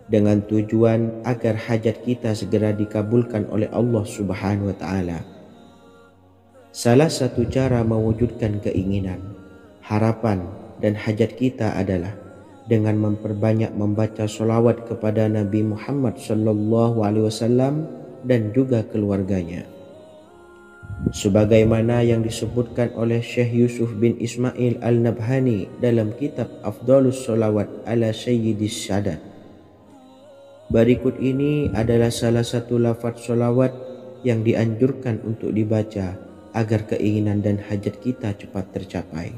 dengan tujuan agar hajat kita segera dikabulkan oleh Allah Subhanahu wa Ta'ala. Salah satu cara mewujudkan keinginan, harapan, dan hajat kita adalah dengan memperbanyak membaca sholawat kepada Nabi Muhammad SAW dan juga keluarganya. Sebagaimana yang disebutkan oleh Syekh Yusuf bin Ismail Al-Nabhani dalam kitab Afdhalus Sholawat ala Sayyidis Sadat. Berikut ini adalah salah satu lafaz sholawat yang dianjurkan untuk dibaca agar keinginan dan hajat kita cepat tercapai.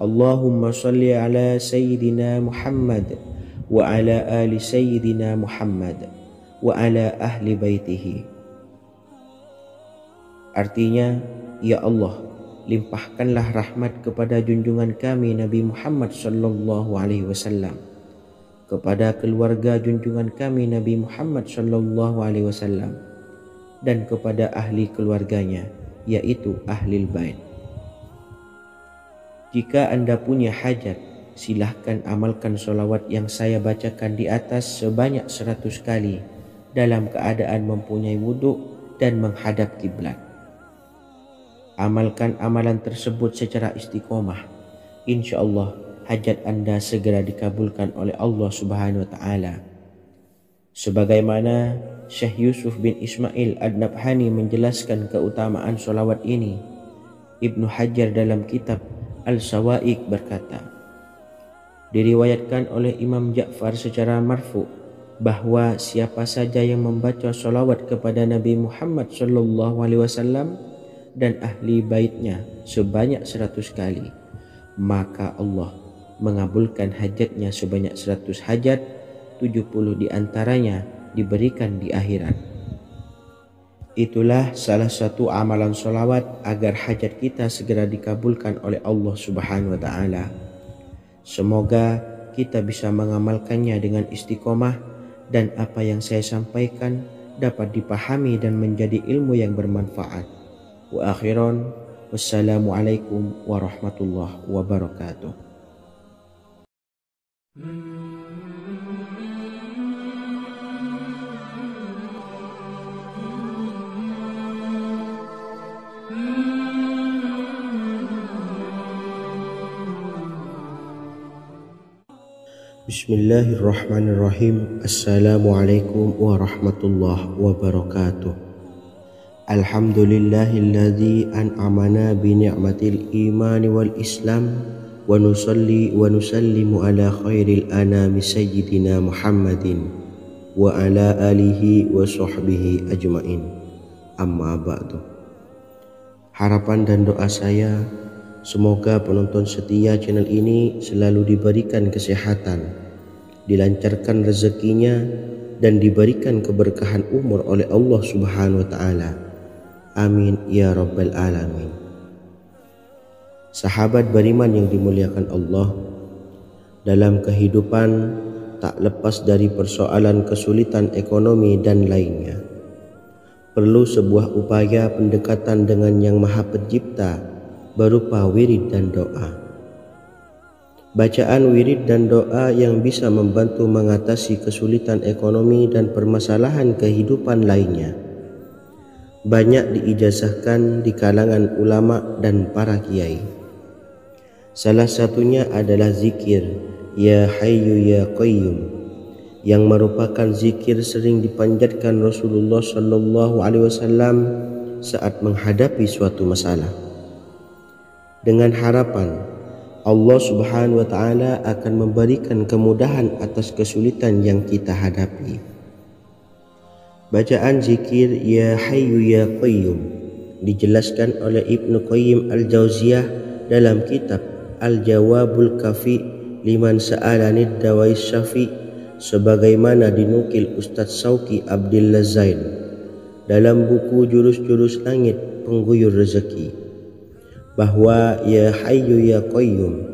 Allahumma salli ala Sayyidina Muhammad wa ala ali Sayyidina Muhammad wa ala ahli baitihi. Artinya, ya Allah, limpahkanlah rahmat kepada junjungan kami Nabi Muhammad sallallahu alaihi wasallam, kepada keluarga junjungan kami Nabi Muhammad sallallahu alaihi wasallam, dan kepada ahli keluarganya, yaitu ahlil bait. Jika Anda punya hajat, silahkan amalkan sholawat yang saya bacakan di atas sebanyak 100 kali dalam keadaan mempunyai wudhu dan menghadap kiblat. Amalkan amalan tersebut secara istiqomah. Insya Allah hajat Anda segera dikabulkan oleh Allah Subhanahu wa Ta'ala. Sebagaimana Syekh Yusuf bin Ismail Ad-Nabhani menjelaskan keutamaan sholawat ini, Ibnu Hajar dalam kitab Al-Sawa'iq berkata, diriwayatkan oleh Imam Ja'far secara marfu bahwa siapa saja yang membaca sholawat kepada Nabi Muhammad SAW dan ahli baitnya sebanyak 100 kali, maka Allah mengabulkan hajatnya sebanyak 100 hajat, 70 diantaranya diberikan di akhirat. Itulah salah satu amalan sholawat agar hajat kita segera dikabulkan oleh Allah Subhanahu wa Ta'ala. Semoga kita bisa mengamalkannya dengan istiqomah dan apa yang saya sampaikan dapat dipahami dan menjadi ilmu yang bermanfaat. Wa akhiran, wassalamualaikum warahmatullahi wabarakatuh. Bismillahirrahmanirrahim. Assalamualaikum warahmatullahi wabarakatuh. Alhamdulillahilladzi an'amana bi ni'matil imani wal islam wa nusalli wa nusallimu ala khairil anami sayyidina Muhammadin wa ala alihi wa sahbihi ajmain. Amma ba'du. Harapan dan doa saya, semoga penonton setia channel ini selalu diberikan kesehatan, dilancarkan rezekinya, dan diberikan keberkahan umur oleh Allah Subhanahu wa Ta'ala. Amin ya rabbal alamin. Sahabat beriman yang dimuliakan Allah, dalam kehidupan tak lepas dari persoalan kesulitan ekonomi dan lainnya. Perlu sebuah upaya pendekatan dengan Yang Maha Pencipta berupa wirid dan doa. Bacaan wirid dan doa yang bisa membantu mengatasi kesulitan ekonomi dan permasalahan kehidupan lainnya banyak diijazahkan di kalangan ulama dan para kiai. Salah satunya adalah zikir Ya Hayyu Ya Qayyum, yang merupakan zikir sering dipanjatkan Rasulullah SAW saat menghadapi suatu masalah, dengan harapan Allah Subhanahu wa Ta'ala akan memberikan kemudahan atas kesulitan yang kita hadapi. Bacaan zikir Ya Hayyu Ya Qayyum dijelaskan oleh Ibnu Qayyim Al-Jauziyah dalam kitab Al-Jawabul Kafi liman sa'alanid dawais syafi, sebagaimana dinukil Ustadz Sauki Abdillah Zain dalam buku Jurus-Jurus Langit Pengguyur Rezeki, bahwa Ya Hayyu Ya Qayyum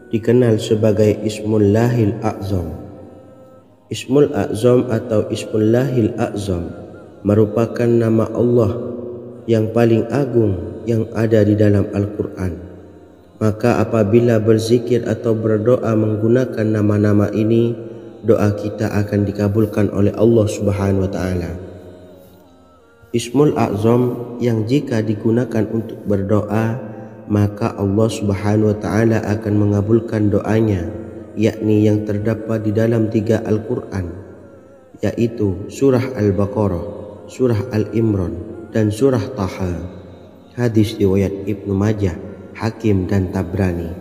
dikenal sebagai Ismullahil A'zam. Ismul A'zam atau Ismullahil A'zam merupakan nama Allah yang paling agung yang ada di dalam Al-Quran. Maka apabila berzikir atau berdoa menggunakan nama-nama ini, doa kita akan dikabulkan oleh Allah Subhanahu wa Ta'ala. Ismul A'zam yang jika digunakan untuk berdoa, maka Allah Subhanahu wa Ta'ala akan mengabulkan doanya, yakni yang terdapat di dalam 3 Al-Quran, yaitu surah Al-Baqarah, surah Al-Imran, dan surah Taha. Hadis riwayat Ibnu Majah, Hakim, dan Tabrani.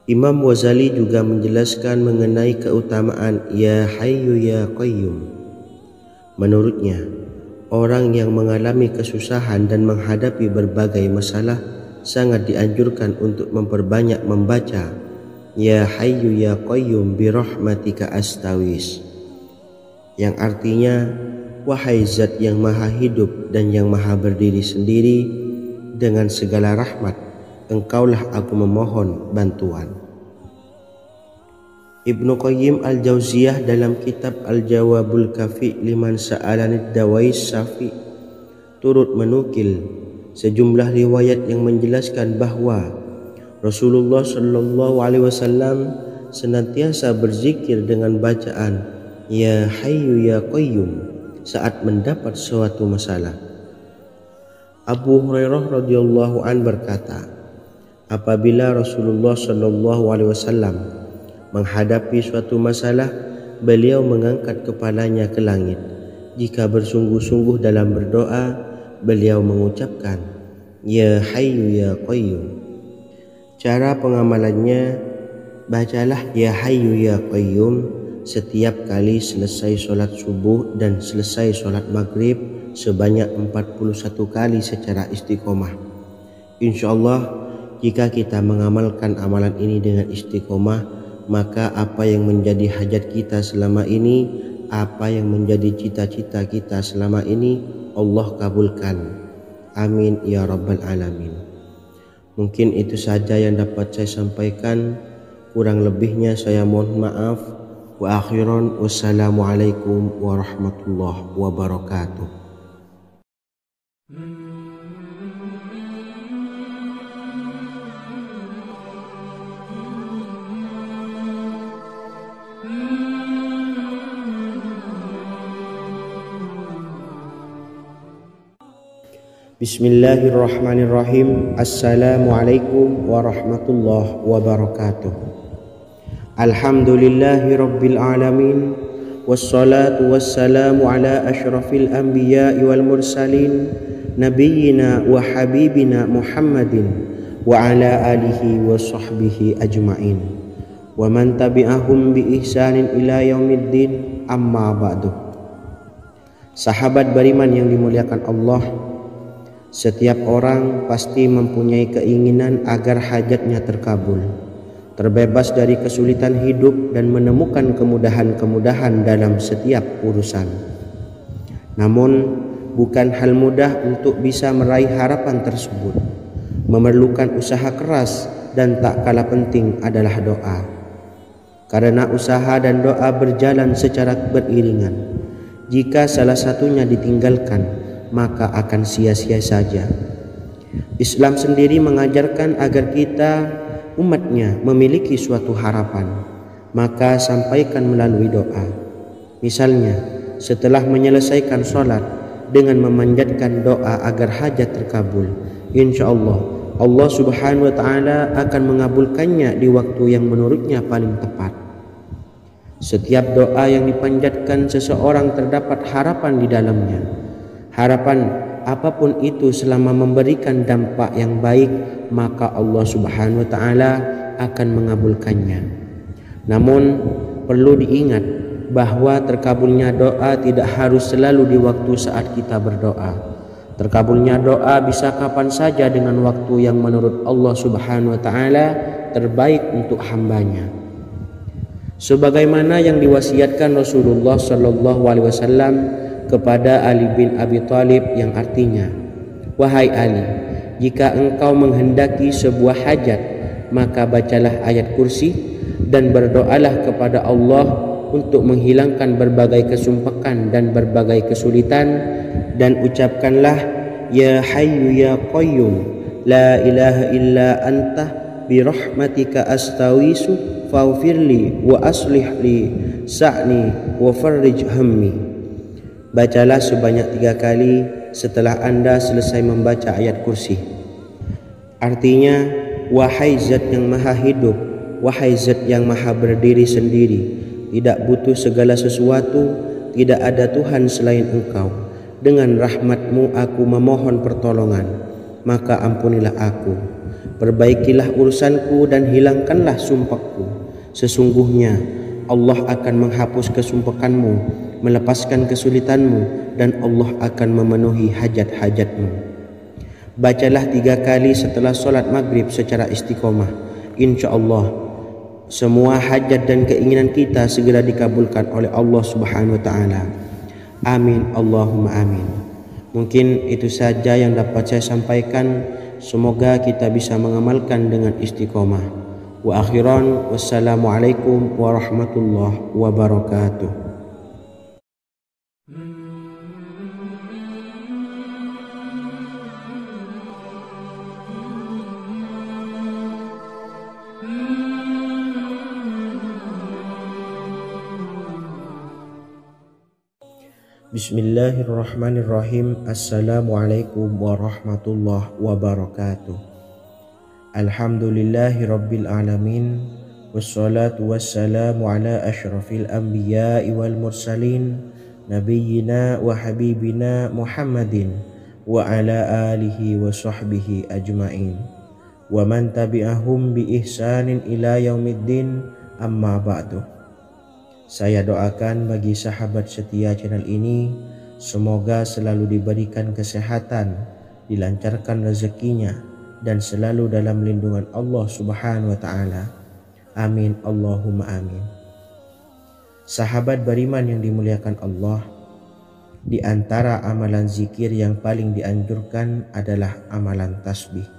Imam Ghazali juga menjelaskan mengenai keutamaan Ya Hayyu Ya Qayyum. Menurutnya, orang yang mengalami kesusahan dan menghadapi berbagai masalah sangat dianjurkan untuk memperbanyak membaca Ya Hayyu Ya Qayyum bi rahmatika astawis, yang artinya wahai zat yang maha hidup dan yang maha berdiri sendiri, dengan segala rahmat engkaulah aku memohon bantuan. Ibnu Qayyim Al-Jauziyah dalam kitab Al-Jawabul Kafi liman sa'alanid dawais syafi turut menukil sejumlah riwayat yang menjelaskan bahwa Rasulullah SAW senantiasa berzikir dengan bacaan Ya Hayyu Ya Qayyum saat mendapat suatu masalah. Abu Hurairah radhiyallahu an berkata, apabila Rasulullah shallallahu alaihi wasallam menghadapi suatu masalah, beliau mengangkat kepalanya ke langit. Jika bersungguh-sungguh dalam berdoa, beliau mengucapkan, Ya Hayyu Ya Qayyum. Cara pengamalannya, bacalah Ya Hayyu Ya Qayyum setiap kali selesai sholat subuh dan selesai sholat maghrib sebanyak 41 kali secara istiqomah. InsyaAllah, jika kita mengamalkan amalan ini dengan istiqomah, maka apa yang menjadi hajat kita selama ini, apa yang menjadi cita-cita kita selama ini, Allah kabulkan. Amin ya rabbal alamin. Mungkin itu saja yang dapat saya sampaikan. Kurang lebihnya saya mohon maaf. Wa akhiran, wassalamualaikum warahmatullahi wabarakatuh. Bismillahirrahmanirrahim. Assalamualaikum warahmatullahi wabarakatuh. Alhamdulillahi rabbil alamin. Wassalatu wassalamu ala ashrafil anbiya'i wal mursalin, nabiyyina wa habibina Muhammadin wa ala alihi wa sahbihi ajma'in wa man tabi'ahum bi ihsanin ila yaumiddin, amma ba'du. Sahabat beriman yang dimuliakan Allah, setiap orang pasti mempunyai keinginan agar hajatnya terkabul, terbebas dari kesulitan hidup dan menemukan kemudahan-kemudahan dalam setiap urusan. Namun, bukan hal mudah untuk bisa meraih harapan tersebut. Memerlukan usaha keras dan tak kalah penting adalah doa. Karena usaha dan doa berjalan secara beriringan. Jika salah satunya ditinggalkan, maka akan sia-sia saja. Islam sendiri mengajarkan agar kita umatnya memiliki suatu harapan, maka sampaikan melalui doa. Misalnya, setelah menyelesaikan sholat dengan memanjatkan doa agar hajat terkabul, insyaallah Allah subhanahu wa ta'ala akan mengabulkannya di waktu yang menurutnya paling tepat. Setiap doa yang dipanjatkan seseorang terdapat harapan di dalamnya. Harapan apapun itu selama memberikan dampak yang baik, maka Allah subhanahu wa ta'ala akan mengabulkannya. Namun perlu diingat bahwa terkabulnya doa tidak harus selalu di waktu saat kita berdoa. Terkabulnya doa bisa kapan saja dengan waktu yang menurut Allah subhanahu wa ta'ala terbaik untuk hambanya. Sebagaimana yang diwasiatkan Rasulullah sallallahu alaihi wasallam kepada Ali bin Abi Thalib, yang artinya, wahai Ali, jika engkau menghendaki sebuah hajat, maka bacalah ayat kursi dan berdoalah kepada Allah untuk menghilangkan berbagai kesumpakan dan berbagai kesulitan, dan ucapkanlah Ya Hayyu Ya Qayyum, la ilaha illa anta birahmatika astawisu faghfirli wa aslih li sa'ni wa farrij hammi. Bacalah sebanyak 3 kali setelah Anda selesai membaca ayat kursi. Artinya, wahai zat yang maha hidup, wahai zat yang maha berdiri sendiri, tidak butuh segala sesuatu, tidak ada Tuhan selain Engkau. Dengan rahmat-Mu aku memohon pertolongan, maka ampunilah aku. Perbaikilah urusanku dan hilangkanlah sumpahku. Sesungguhnya Allah akan menghapus kesumpakanmu, melepaskan kesulitanmu, dan Allah akan memenuhi hajat-hajatmu. Bacalah 3 kali setelah sholat maghrib secara istiqomah. InsyaAllah semua hajat dan keinginan kita segera dikabulkan oleh Allah subhanahu wa ta'ala. Amin Allahumma amin. Mungkin itu saja yang dapat saya sampaikan. Semoga kita bisa mengamalkan dengan istiqomah. Wa akhiran, wassalamualaikum warahmatullahi wabarakatuh. Bismillahirrahmanirrahim. Assalamualaikum warahmatullahi wabarakatuh. Alhamdulillahi rabbil alamin. Wassalatu wassalamu ala ashrafil anbiya'i wal mursalin, nabiyyina wa habibina Muhammadin wa ala alihi wa sahbihi ajma'in, wa man tabi'ahum bi ihsanin ila yaumiddin, amma ba'du. Saya doakan bagi sahabat setia channel ini, semoga selalu diberikan kesehatan, dilancarkan rezekinya, dan selalu dalam lindungan Allah Subhanahu wa Ta'ala. Amin Allahumma amin. Sahabat beriman yang dimuliakan Allah, di antara amalan zikir yang paling dianjurkan adalah amalan tasbih,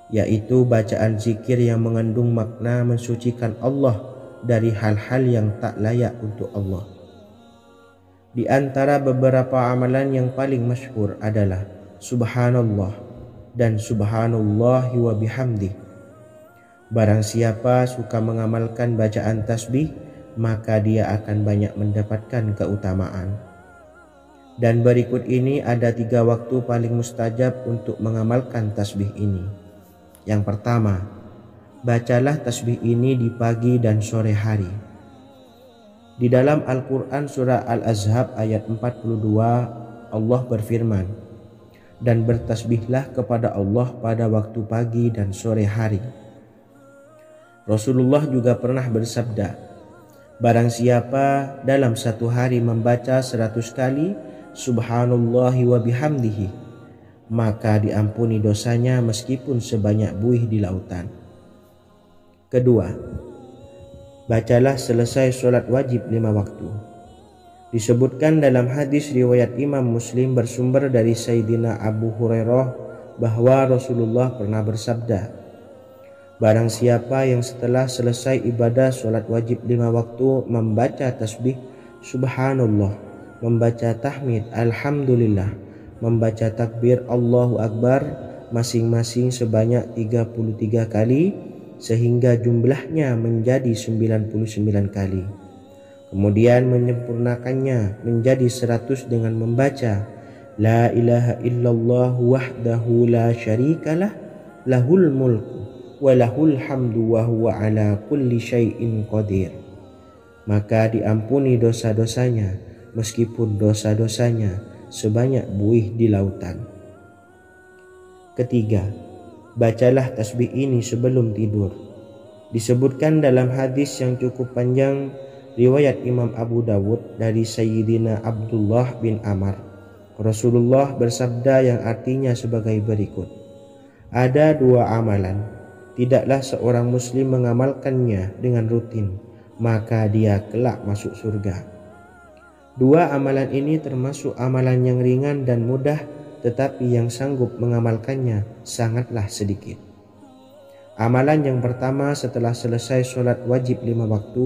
yaitu bacaan zikir yang mengandung makna mensucikan Allah dari hal-hal yang tak layak untuk Allah. Di antara beberapa amalan yang paling masyhur adalah Subhanallah dan Subhanallahi wa bihamdih. Barang siapa suka mengamalkan bacaan tasbih, maka dia akan banyak mendapatkan keutamaan. Dan berikut ini ada 3 waktu paling mustajab untuk mengamalkan tasbih ini. Yang pertama, bacalah tasbih ini di pagi dan sore hari. Di dalam Al-Quran surah Al-Ahzab ayat 42, Allah berfirman, dan bertasbihlah kepada Allah pada waktu pagi dan sore hari. Rasulullah juga pernah bersabda, barang siapa dalam satu hari membaca 100 kali Subhanallahi wa bihamdihi, maka diampuni dosanya meskipun sebanyak buih di lautan. Kedua, bacalah selesai sholat wajib 5 waktu. Disebutkan dalam hadis riwayat Imam Muslim bersumber dari Sayyidina Abu Hurairah bahwa Rasulullah pernah bersabda, barang siapa yang setelah selesai ibadah sholat wajib 5 waktu membaca tasbih Subhanallah, membaca tahmid Alhamdulillah, membaca takbir Allahu Akbar masing-masing sebanyak 33 kali, sehingga jumlahnya menjadi 99 kali. Kemudian menyempurnakannya menjadi 100 dengan membaca La ilaha illallah wahdahu la syarikalah, lahul mulku wa lahul hamdu wa huwa ala kulli syai'in qadir. Maka diampuni dosa-dosanya meskipun dosa-dosanya sebanyak buih di lautan. Ketiga, bacalah tasbih ini sebelum tidur. Disebutkan dalam hadis yang cukup panjang riwayat Imam Abu Dawud dari Sayyidina Abdullah bin Amr, Rasulullah bersabda yang artinya sebagai berikut, ada 2 amalan, tidaklah seorang muslim mengamalkannya dengan rutin, maka dia kelak masuk surga. 2 amalan ini termasuk amalan yang ringan dan mudah, tetapi yang sanggup mengamalkannya sangatlah sedikit. Amalan yang pertama setelah selesai sholat wajib 5 waktu,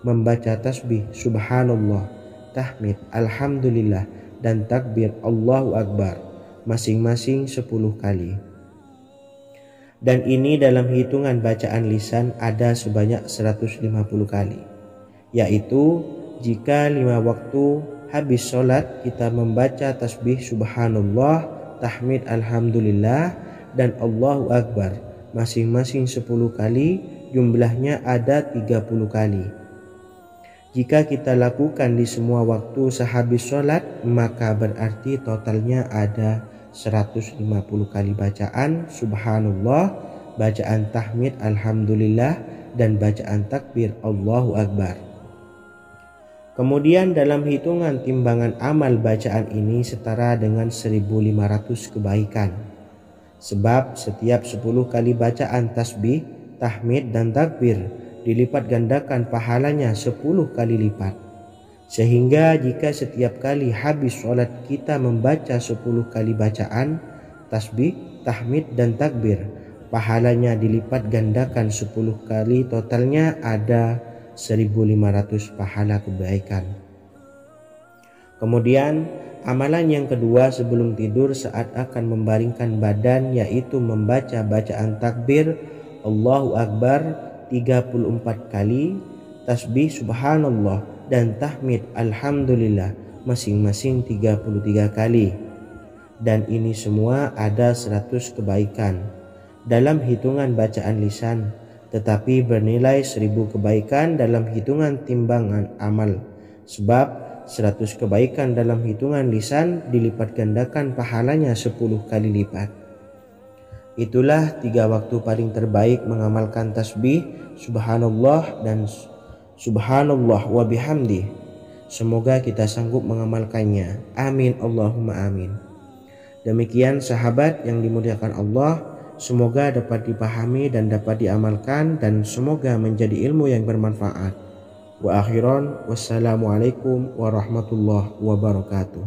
membaca tasbih Subhanallah, tahmid Alhamdulillah, dan takbir Allahu Akbar masing-masing 10 kali. Dan ini dalam hitungan bacaan lisan ada sebanyak 150 kali, yaitu jika 5 waktu habis sholat kita membaca tasbih Subhanallah, tahmid Alhamdulillah, dan Allahu Akbar masing-masing 10 kali, jumlahnya ada 30 kali. Jika kita lakukan di semua waktu sehabis sholat, maka berarti totalnya ada 150 kali bacaan Subhanallah, bacaan tahmid Alhamdulillah, dan bacaan takbir Allahu Akbar. Kemudian dalam hitungan timbangan amal bacaan ini setara dengan 1500 kebaikan. Sebab setiap 10 kali bacaan tasbih, tahmid, dan takbir dilipat gandakan pahalanya 10 kali lipat. Sehingga jika setiap kali habis sholat kita membaca 10 kali bacaan tasbih, tahmid, dan takbir, pahalanya dilipat gandakan 10 kali, totalnya ada 1500 pahala kebaikan. Kemudian amalan yang kedua sebelum tidur saat akan membaringkan badan, yaitu membaca bacaan takbir Allahu Akbar 34 kali, tasbih Subhanallah, dan tahmid Alhamdulillah masing-masing 33 kali. Dan ini semua ada 100 kebaikan dalam hitungan bacaan lisan, tetapi bernilai 1000 kebaikan dalam hitungan timbangan amal. Sebab 100 kebaikan dalam hitungan lisan dilipat gandakan pahalanya 10 kali lipat. Itulah 3 waktu paling terbaik mengamalkan tasbih subhanallah dan subhanallah wa bihamdi. Semoga kita sanggup mengamalkannya. Amin Allahumma amin. Demikian sahabat yang dimuliakan Allah, semoga dapat dipahami dan dapat diamalkan, dan semoga menjadi ilmu yang bermanfaat. Wa akhiran, wassalamualaikum warahmatullahi wabarakatuh.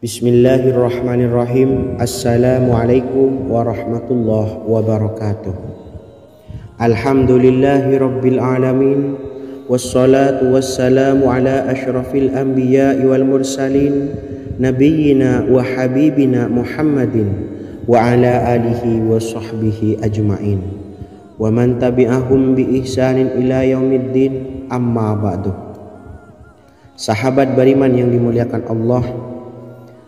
Bismillahirrahmanirrahim. Assalamualaikum warahmatullahi wabarakatuh. Alhamdulillahi rabbil alamin, wassalatu wassalamu ala ashrafil anbiya'i wal mursalin, nabiyyina wa habibina Muhammadin wa ala alihi wa sahbihi ajma'in wa man tabi'ahum bi ihsanin ila yaumiddin, amma ba'du. Sahabat beriman yang dimuliakan Allah,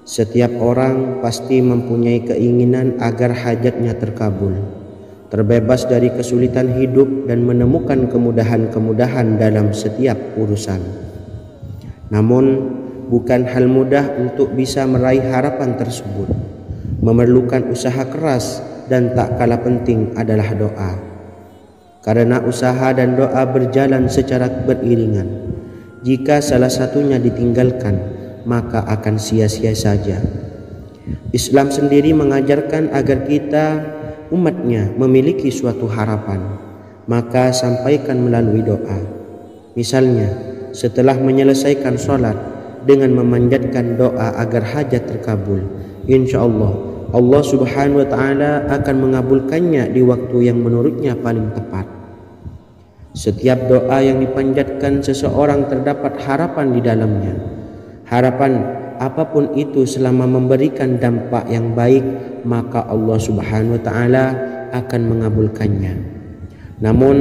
setiap orang pasti mempunyai keinginan agar hajatnya terkabul, terbebas dari kesulitan hidup dan menemukan kemudahan-kemudahan dalam setiap urusan. Namun bukan hal mudah untuk bisa meraih harapan tersebut. Memerlukan usaha keras, dan tak kalah penting adalah doa. Karena usaha dan doa berjalan secara beriringan. Jika salah satunya ditinggalkan, maka akan sia-sia saja. Islam sendiri mengajarkan agar kita umatnya memiliki suatu harapan, maka sampaikan melalui doa. Misalnya, setelah menyelesaikan sholat dengan memanjatkan doa agar hajat terkabul, insya Allah subhanahu wa ta'ala akan mengabulkannya di waktu yang menurutnya paling tepat. Setiap doa yang dipanjatkan seseorang terdapat harapan di dalamnya. Harapan apapun itu selama memberikan dampak yang baik, maka Allah subhanahu wa ta'ala akan mengabulkannya. Namun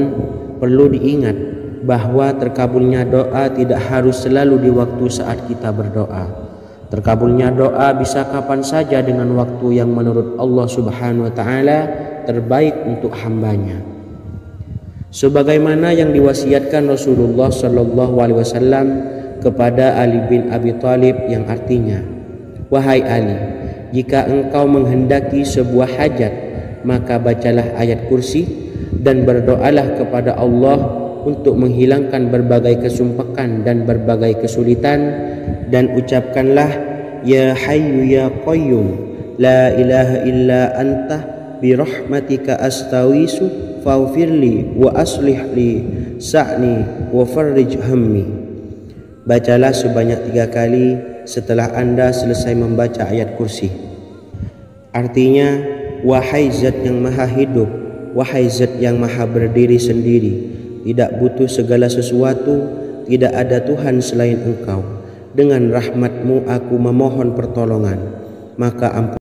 perlu diingat bahwa terkabulnya doa tidak harus selalu di waktu saat kita berdoa. Terkabulnya doa bisa kapan saja dengan waktu yang menurut Allah subhanahu wa ta'ala terbaik untuk hambanya. Sebagaimana yang diwasiatkan Rasulullah sallallahu alaihi wasallam kepada Ali bin Abi Thalib, yang artinya, wahai Ali, jika engkau menghendaki sebuah hajat, maka bacalah ayat kursi dan berdoalah kepada Allah untuk menghilangkan berbagai kesumpakan dan berbagai kesulitan, dan ucapkanlah, ya hayyu ya qayyum la ilaha illa anta birahmatika astawisu faghfirli wa aslih li sa'ni wa farrij hammi. Bacalah sebanyak 3 kali setelah Anda selesai membaca ayat kursi. Artinya, wahai zat yang maha hidup, wahai zat yang maha berdiri sendiri, tidak butuh segala sesuatu, tidak ada Tuhan selain Engkau. Dengan rahmat-Mu aku memohon pertolongan, maka ampun